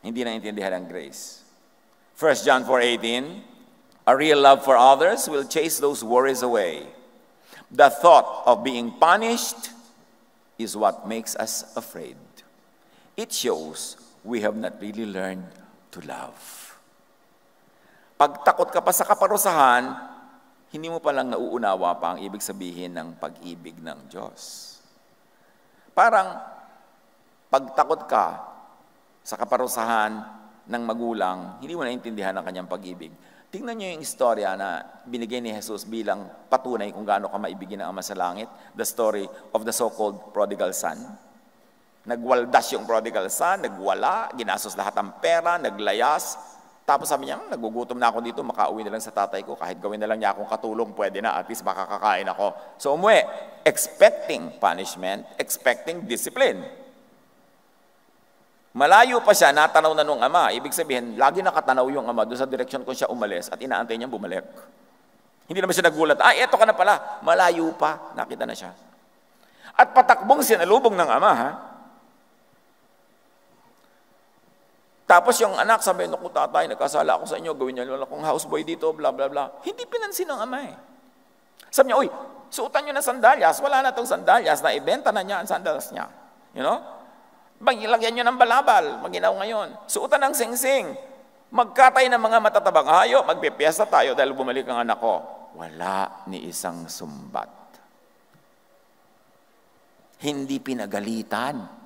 Hindi naintindihan ang grace. 1 John 4:18, a real love for others will chase those worries away. The thought of being punished is what makes us afraid. It shows we have not really learned to love. Pag takot ka pa sa kaparusahan, hindi mo palang nauunawa pa ang ibig sabihin ng pag-ibig ng Diyos. Parang pagtakot ka sa kaparusahan ng magulang, hindi mo naintindihan ang kanyang pag-ibig. Tingnan niyo yung istorya na binigay ni Jesus bilang patunay kung gaano ka maibigin ng Ama sa langit, the story of the so-called prodigal son. Nagwaldas yung prodigal son, nagwala, ginastos lahat ng pera, naglayas. Tapos sabi niya, nagugutom na ako dito, makauwi na lang sa tatay ko, kahit gawin na lang niya akong katulong, pwede na, at least makakakain ako. So umuwi, expecting punishment, expecting discipline. Malayo pa siya, natanaw na nung ama. Ibig sabihin, lagi nakatanaw yung ama doon sa direksyon kung siya umalis at inaantay niyang bumalik. Hindi naman siya nagulat, eto ka na pala. Malayo pa, nakita na siya. At patakbong sinalubong ng ama, ha? Tapos yung anak sabi, naku tatay, nagkasala ako sa inyo, gawin niyo lang akong houseboy dito, bla bla bla. Hindi pinansin ng ama eh. Sabi niya, uy, suotan niyo ng sandalyas, wala na tong sandalyas, naibenta na niya ang sandalyas niya. You know? Ilagyan niyo ng balabal, maginaw ngayon. Suotan ng singsing, magkatay ng mga matatabang hayop, magpipiesta tayo dahil bumalik ang anak ko. Wala ni isang sumbat. Hindi pinagalitan.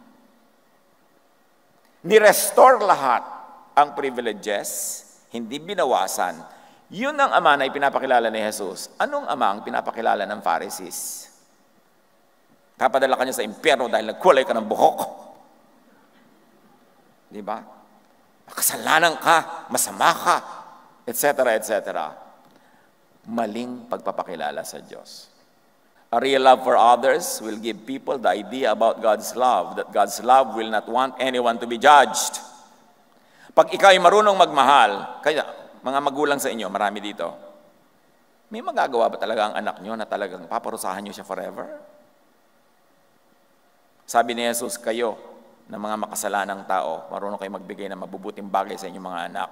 Ni-restore lahat ang privileges, hindi binawasan. Yun ang ama na ipinapakilala ni Jesus. Anong ama ang pinapakilala ng Pharisees? Papadala ka niya sa impyerno dahil nagkulay ka ng buhok. Di ba? Makasalanan ka, masama ka, etc., etc. Maling pagpapakilala sa Diyos. A real love for others will give people the idea about God's love, that God's love will not want anyone to be judged. Pag ikaw ay marunong magmahal, kaya mga magulang sa inyo, marami dito, may magagawa ba talaga ang anak nyo na talagang paparusahan nyo siya forever? Sabi ni Jesus, kayo na mga makasalanang tao, marunong kayo magbigay ng mabubuting bagay sa inyong mga anak,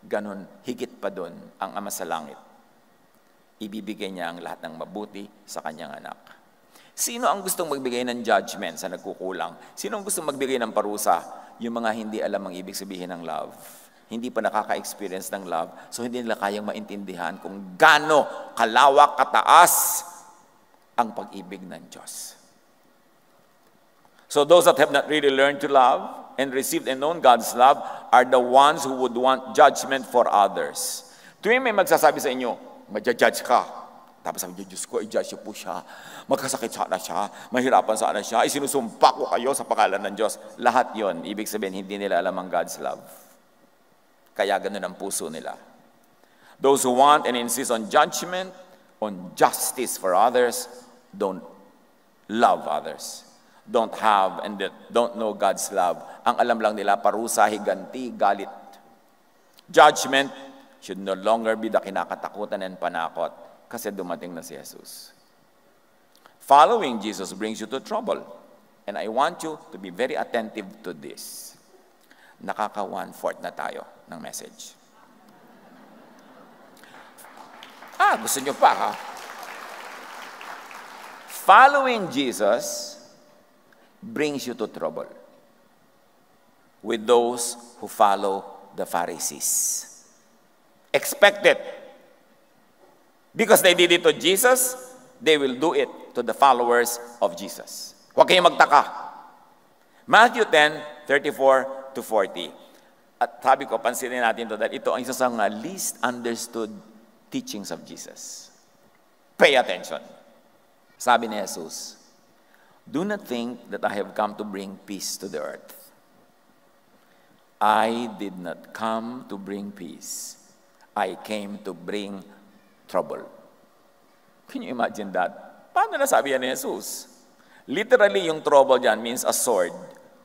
ganun, higit pa doon ang Ama sa langit. Ibibigay niya ang lahat ng mabuti sa kanyang anak. Sino ang gustong magbigay ng judgment sa nagkukulang? Sino ang gustong magbigay ng parusa? Yung mga hindi alam ang ibig sabihin ng love. Hindi pa nakaka-experience ng love, so hindi nila kayang maintindihan kung gaano kalawak, kataas ang pag-ibig ng Diyos. So those that have not really learned to love and received and known God's love are the ones who would want judgment for others. Tuwing may magsasabi sa inyo, madja-judge ka. Tapos sabi niyo, Diyos ko, i-judge po siya. Magkasakit sana siya. Mahirapan sana siya. Isinusumpa ko kayo sa pangalan ng Diyos. Lahat yon, ibig sabihin, hindi nila alam ang God's love. Kaya ganun ang puso nila. Those who want and insist on judgment, on justice for others, don't love others. Don't have and don't know God's love. Ang alam lang nila, parusa, higanti, galit. Judgment should no longer be the kinakatakutan and panakot kasi dumating na si Jesus. Following Jesus brings you to trouble. And I want you to be very attentive to this. Nakaka 1/4 na tayo ng message. Gusto nyo pa ha? Following Jesus brings you to trouble with those who follow the Pharisees. Expect it. Because they did it to Jesus, they will do it to the followers of Jesus. Huwag kayong magtaka. Matthew 10:34-40. At sabi ko, pansinin natin ito dahil ito ang isa sa least understood teachings of Jesus. Pay attention. Sabi ni Jesus, do not think that I have come to bring peace to the earth. I did not come to bring peace. I came to bring trouble. Can you imagine that? Paano nasabi yan ni Jesus? Literally, yung trouble dyan means a sword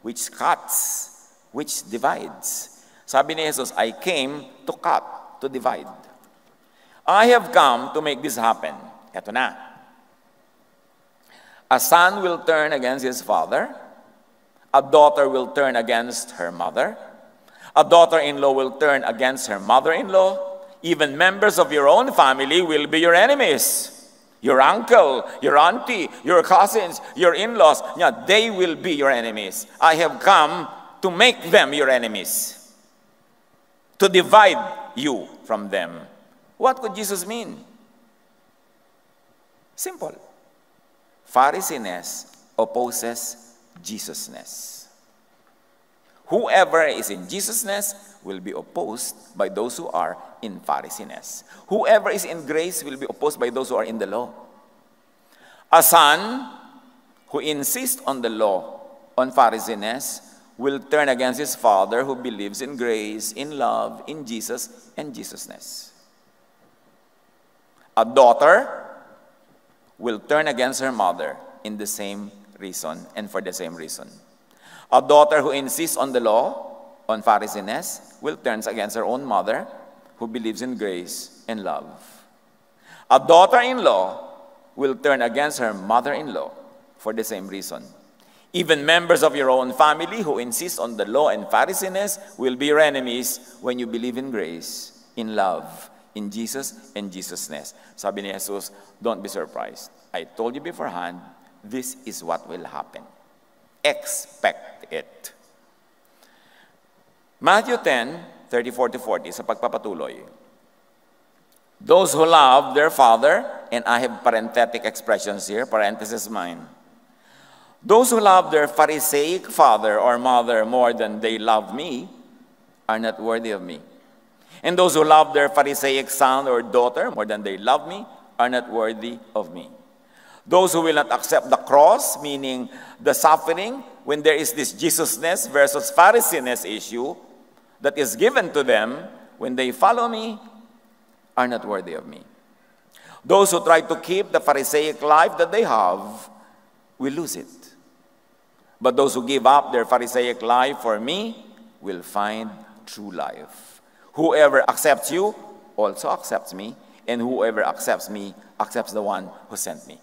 which cuts, which divides. Sabi ni Jesus, I came to cut, to divide. I have come to make this happen. Eto na. A son will turn against his father. A daughter will turn against her mother. A daughter-in-law will turn against her mother-in-law. Even members of your own family will be your enemies. Your uncle, your auntie, your cousins, your in-laws, they will be your enemies. I have come to make them your enemies. To divide you from them. What could Jesus mean? Simple. Pharisees opposes Jesusness. Whoever is in Jesusness will be opposed by those who are in Pharisees. Whoever is in grace will be opposed by those who are in the law. A son who insists on the law on Pharisees will turn against his father who believes in grace, in love, in Jesus, and Jesusness. A daughter will turn against her mother in the same reason and for the same reason. A daughter who insists on the law, on Pharisees, will turn against her own mother who believes in grace and love. A daughter-in-law will turn against her mother-in-law for the same reason. Even members of your own family who insist on the law and Pharisees will be your enemies when you believe in grace, in love, in Jesus and Jesusness. Sabi ni Jesus, don't be surprised. I told you beforehand, this is what will happen. Expect it. Matthew 10:34-40, sa pagpapatuloy. Those who love their father, and I have parenthetic expressions here, parenthesis mine. Those who love their Pharisaic father or mother more than they love me are not worthy of me. And those who love their Pharisaic son or daughter more than they love me are not worthy of me. Those who will not accept the cross, meaning the suffering, when there is this Jesusness versus Pharisees issue that is given to them when they follow me, are not worthy of me. Those who try to keep the Pharisaic life that they have will lose it. But those who give up their Pharisaic life for me will find true life. Whoever accepts you also accepts me, and whoever accepts me accepts the one who sent me.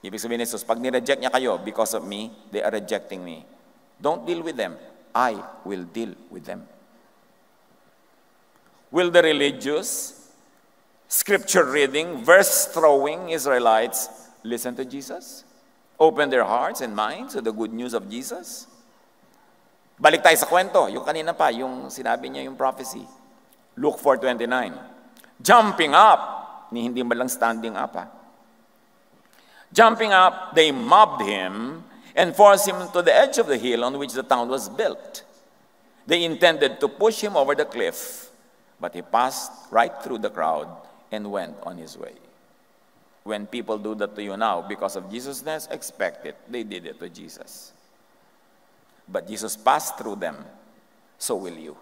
Ibig sabihin ni Jesus, pag nireject niya kayo because of me, they are rejecting me. Don't deal with them. I will deal with them. Will the religious, scripture reading, verse throwing Israelites listen to Jesus? Open their hearts and minds to the good news of Jesus? Balik tayo sa kwento. Yung kanina pa, yung sinabi niya yung prophecy. Luke 4:29. Jumping up. Hindi ba lang standing up, ha? Jumping up, they mobbed him and forced him to the edge of the hill on which the town was built. They intended to push him over the cliff, but he passed right through the crowd and went on his way. When people do that to you now because of Jesusness, expect it. They did it to Jesus. But Jesus passed through them, so will you.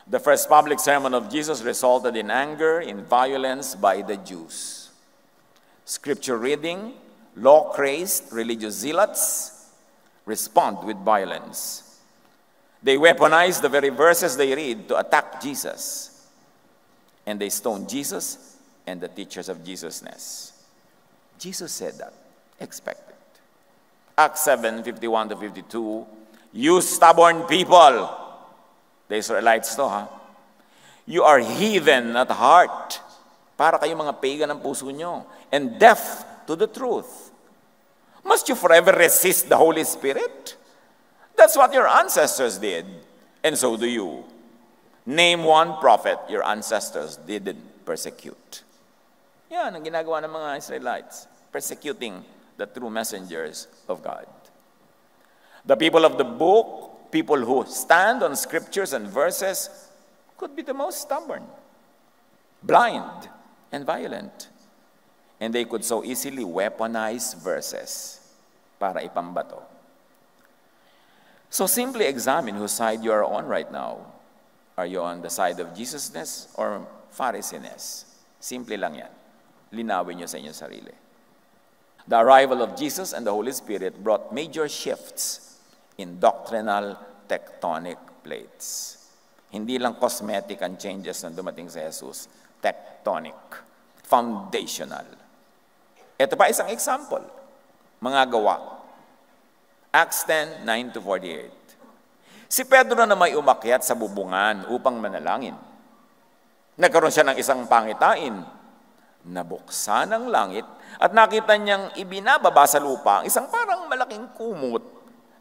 The first public sermon of Jesus resulted in anger, in violence by the Jews. Scripture reading, law-crazed religious zealots respond with violence. They weaponize the very verses they read to attack Jesus. And they stone Jesus and the teachers of Jesusness. Jesus said that. Expect it. Acts 7:51-52. You stubborn people. The Israelites to, ha? You are heathen at heart. Para kayong mga pagan ng puso nyo. And deaf to the truth. Must you forever resist the Holy Spirit? That's what your ancestors did. And so do you. Name one prophet your ancestors didn't persecute. Yan ang ginagawa ng mga Israelites. Persecuting the true messengers of God. The people of the book, people who stand on scriptures and verses, could be the most stubborn, blind, and violent. And they could so easily weaponize verses para ipambato. So simply examine whose side you are on right now. Are you on the side of Jesusness or Pharisees? Simple lang yan. Linawin nyo sa inyong sarili. The arrival of Jesus and the Holy Spirit brought major shifts in doctrinal tectonic plates. Hindi lang cosmetic ang changes na dumating sa Jesus. Tectonic. Foundational. Ito pa isang example. Mga gawa. Acts 10:9-48. Si Pedro na may umakyat sa bubungan upang manalangin. Nagkaroon siya ng isang pangitain. Nabuksan ang langit at nakita niyang ibinababa sa lupa ang isang parang malaking kumot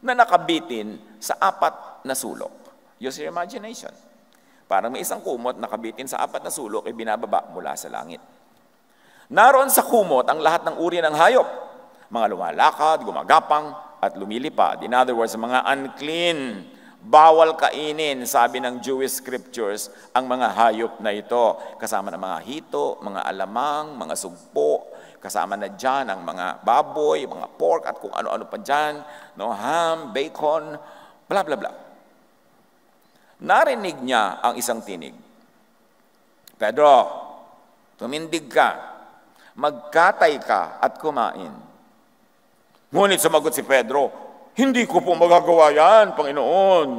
na nakabitin sa 4 na sulok. Use your imagination. Parang may isang kumot nakabitin sa 4 na sulok ibinababa mula sa langit. Naroon sa kumot ang lahat ng uri ng hayop. Mga lumalakad, gumagapang, at lumilipad. In other words, mga unclean, bawal kainin, sabi ng Jewish scriptures, ang mga hayop na ito. Kasama ng mga hito, mga alamang, mga sugpo, Kasama na dyan ang mga baboy, mga pork, at kung ano-ano pa dyan, no, ham, bacon, bla bla bla. Narinig niya ang isang tinig. Pedro, tumindig ka, magkatay ka at kumain. Ngunit sumagot si Pedro, hindi ko po magagawa yan, Panginoon.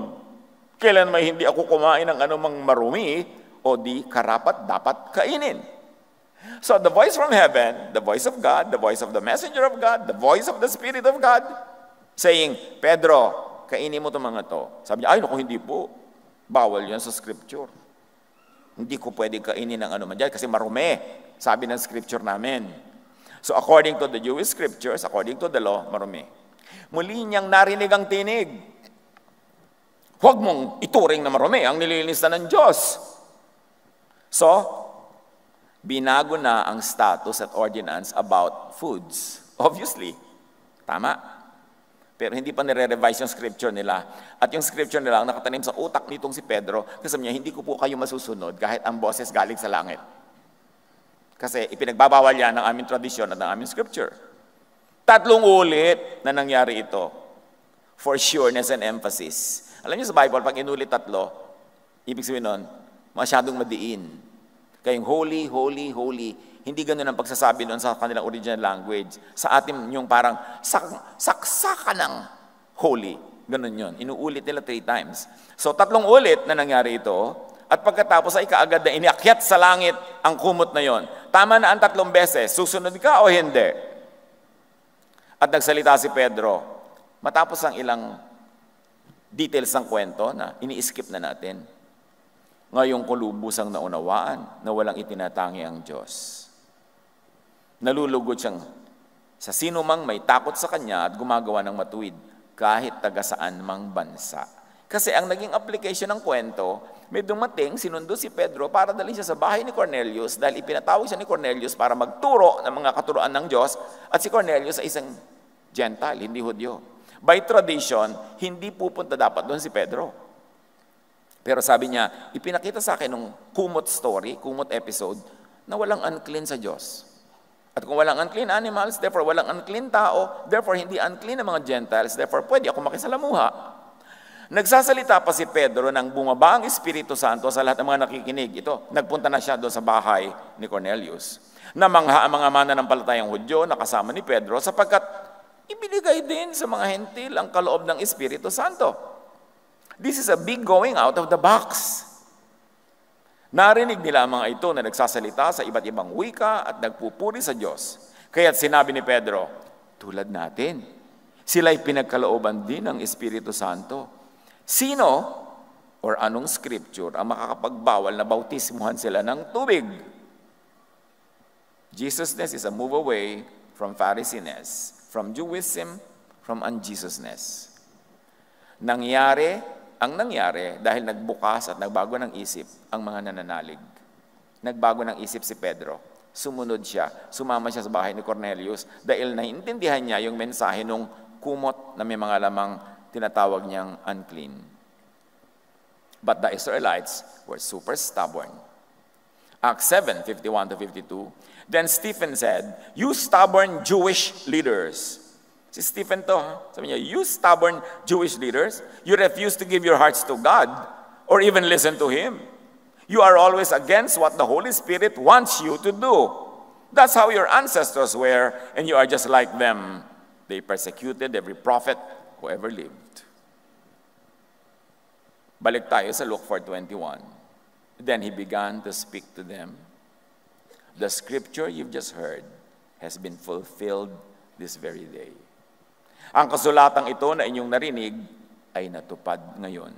Kailan may hindi ako kumain ng anumang marumi o di karapat dapat kainin. So the voice from heaven, the voice of God, the voice of the messenger of God, the voice of the Spirit of God, saying, Pedro, kainin mo itong mga to. Sabi niya, ay naku, hindi po. Bawal yan sa scripture. Hindi ko pwede kainin ng anuman dyan kasi marumi. Sabi ng scripture namin. So according to the Jewish scriptures, according to the law, marumi. Muli niyang narinig ang tinig. Huwag mong ituring na marumi ang nililinis na ng Diyos. So, binago na ang status at ordinance about foods. Obviously. Tama. Pero hindi pa nire-revise yung scripture nila. At yung scripture nila ang nakatanim sa utak nitong si Pedro, kasi sabi niya, hindi ko po kayo masusunod kahit ang boses galing sa langit. Kasi ipinagbabawal yan ng aming tradisyon at ng aming scripture. 3 ulit na nangyari ito. For sureness and emphasis. Alam niyo sa Bible, pag inulit 3, ibig sabihin nun, masyadong madiin. Kayong holy, holy, holy. Hindi ganun ang pagsasabi noon sa kanilang original language. Sa atin yung parang saksakan ng holy. Ganun yun. Inuulit nila 3 times. So 3 ulit na nangyari ito. At pagkatapos ay kaagad na iniakyat sa langit ang kumot na yon. Tama na ang 3 beses. Susunod ka o hindi? At nagsalita si Pedro. Matapos ang ilang details ng kwento na ini-skip na natin. Ngayong kulubusang naunawaan na walang itinatangi ang Diyos. Nalulugod siyang sa sino mang may takot sa kanya at gumagawa ng matuwid kahit taga saan mang bansa. Kasi ang naging application ng kwento, may dumating, sinundo si Pedro para dalhin siya sa bahay ni Cornelius dahil ipinatawag siya ni Cornelius para magturo ng mga katuruan ng Diyos at si Cornelius ay isang Gentile, hindi Hudyo. By tradition, hindi pupunta dapat doon si Pedro. Pero sabi niya, ipinakita sa akin nung kumot story, kumot episode, na walang unclean sa Diyos. At kung walang unclean animals, therefore walang unclean tao, therefore hindi unclean ang mga Gentiles, therefore pwede ako makisalamuha. Nagsasalita pa si Pedro nang bumaba ang Espiritu Santo sa lahat ng mga nakikinig. Ito, nagpunta na siya doon sa bahay ni Cornelius. Namangha ang mga mananampalatayang Hudyo na kasama ni Pedro sapagkat ibinigay din sa mga hentil ang kaloob ng Espiritu Santo. This is a big going out of the box. Narinig nila ang mga ito na nagsasalita sa iba't ibang wika at nagpupuri sa Diyos. Kaya't sinabi ni Pedro, tulad natin, sila'y pinagkalooban din ng Espiritu Santo. Sino or anong scripture ang makakapagbawal na bautismuhan sila ng tubig? Jesusness is a move away from Phariseesness, from Jewism, from unjesusness. Nangyari dahil nagbukas at nagbago ng isip ang mga nananalig. Nagbago ng isip si Pedro. Sumunod siya. Sumama siya sa bahay ni Cornelius dahil naiintindihan niya yung mensahe nung kumot na may mga lamang tinatawag niyang unclean. But the Israelites were super stubborn. Acts 7:51-52. Then Stephen said, "You stubborn Jewish leaders." Si Stephen to, sabi niya, "You stubborn Jewish leaders, you refuse to give your hearts to God or even listen to Him. You are always against what the Holy Spirit wants you to do. That's how your ancestors were, and you are just like them. They persecuted every prophet who ever lived." Balik tayo sa Luke 4:21. Then he began to speak to them. The scripture you've just heard has been fulfilled this very day. Ang kasulatang ito na inyong narinig ay natupad ngayon.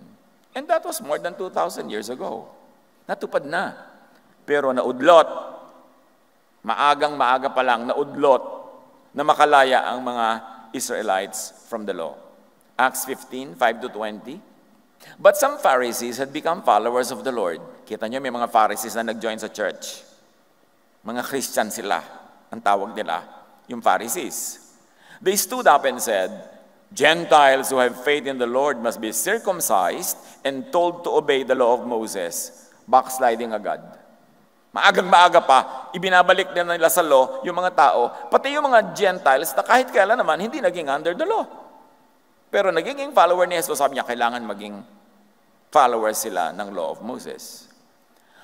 And that was more than 2,000 years ago. Natupad na. Pero naudlot, maagang-maaga pa lang, naudlot na makalaya ang mga Israelites from the law. Acts 15:5-20. But some Pharisees had become followers of the Lord. Kita niyo, may mga Pharisees na nag-join sa church. Mga Christian sila. Ang tawag nila, yung Pharisees. They stood up and said, "Gentiles who have faith in the Lord must be circumcised and told to obey the law of Moses." Backsliding agad. Maagang-maaga pa, ibinabalik na nila sa law yung mga tao, pati yung mga Gentiles na kahit kailan naman hindi naging under the law. Pero nagiging follower ni Jesus, sabi niya, kailangan maging followers sila ng law of Moses.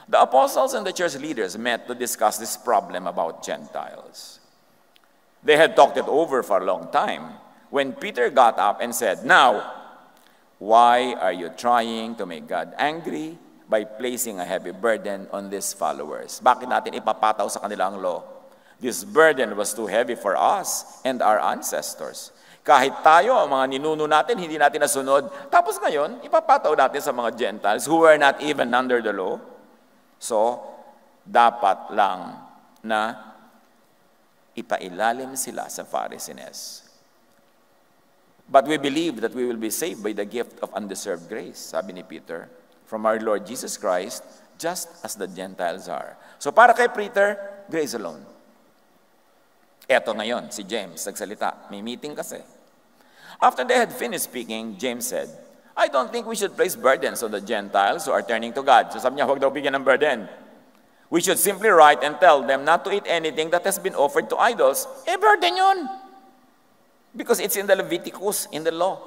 The apostles and the church leaders met to discuss this problem about Gentiles. They had talked it over for a long time when Peter got up and said, "Now, why are you trying to make God angry by placing a heavy burden on these followers?" Bakit natin ipapataw sa kanila ang law? This burden was too heavy for us and our ancestors. Kahit tayo, ang mga ninuno natin, hindi natin nasunod. Tapos ngayon, ipapataw natin sa mga Gentiles who were not even under the law. So, dapat lang na ipailalim sila sa Pharisees. But we believe that we will be saved by the gift of undeserved grace, sabi ni Peter, from our Lord Jesus Christ, just as the Gentiles are. So para kay Peter, grace alone. Eto ngayon, si James, nagsalita. May meeting kasi. After they had finished speaking, James said, "I don't think we should place burdens on the Gentiles who are turning to God." So sabi niya, huwag daw bigyan ng burden. "We should simply write and tell them not to eat anything that has been offered to idols." Burden yun. Because it's in the Leviticus, in the law.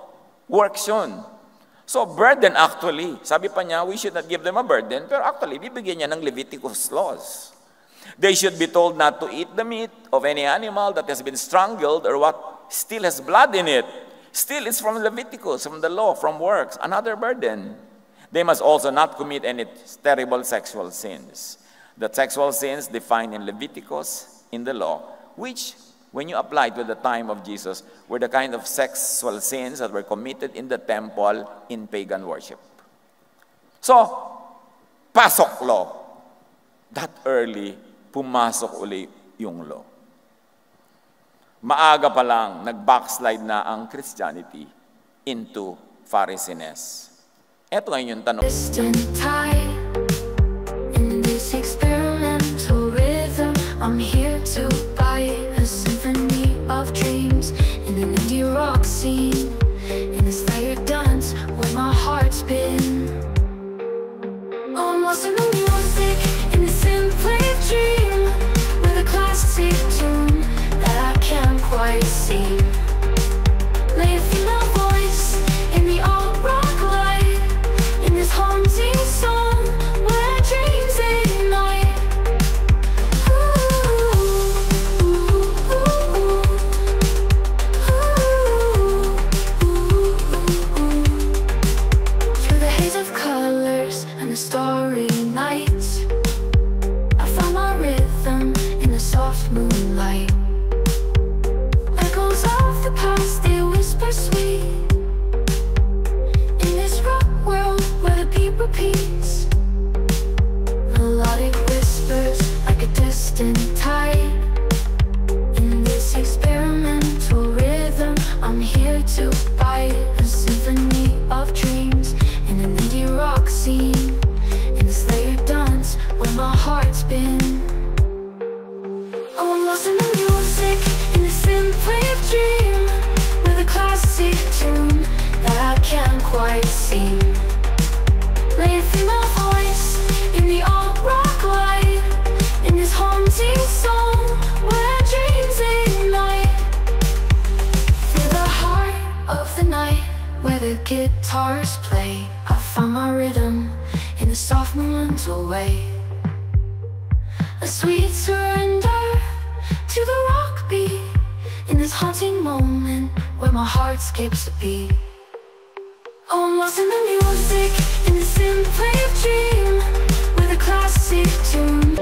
Works yun. So burden actually, sabi pa niya, we should not give them a burden, pero actually, bibigyan niya ng Leviticus laws. They should be told not to eat the meat of any animal that has been strangled or what still has blood in it. Still, it's from Leviticus, from the law, from works, another burden. They must also not commit any terrible sexual sins. The sexual sins defined in Leviticus, in the law, which, when you apply to the time of Jesus, were the kind of sexual sins that were committed in the temple in pagan worship. So, pasok law. That early, pumasok uli yung law. Maaga pa lang, nag-backslide na ang Christianity into Pharisees. Ito ngayon yung tanong. I'm here to buy a symphony of dreams in an indie rock scene, in this layered dance where my heart's been. Oh, I'm lost in the music, in this simply dream, with a classic tune that I can't quite see. Lay a female voice in the alt rock light, in this haunting song where dreams ignite. Starry nights, I found my rhythm in the soft moonlight. Echoes of the past, they whisper sweet, in this rock world where the beat repeats. Melodic whispers like a distant tide. In this experimental rhythm, I'm here to buy a symphony of dreams in an indie rock scene, where my heart's been. Oh, I'm lost in the music, in the simply dream, with a classic tune that I can't quite see. Lay a female voice in the alt rock light, in this haunting song where dreams ignite. Through the heart of the night, where the guitars play, I found my rhythm in the soft moonlight way. A sweet surrender to the rock beat, in this haunting moment where my heart skips a beat. Oh, I'm lost in the music, in the simply dream, with a classic tune.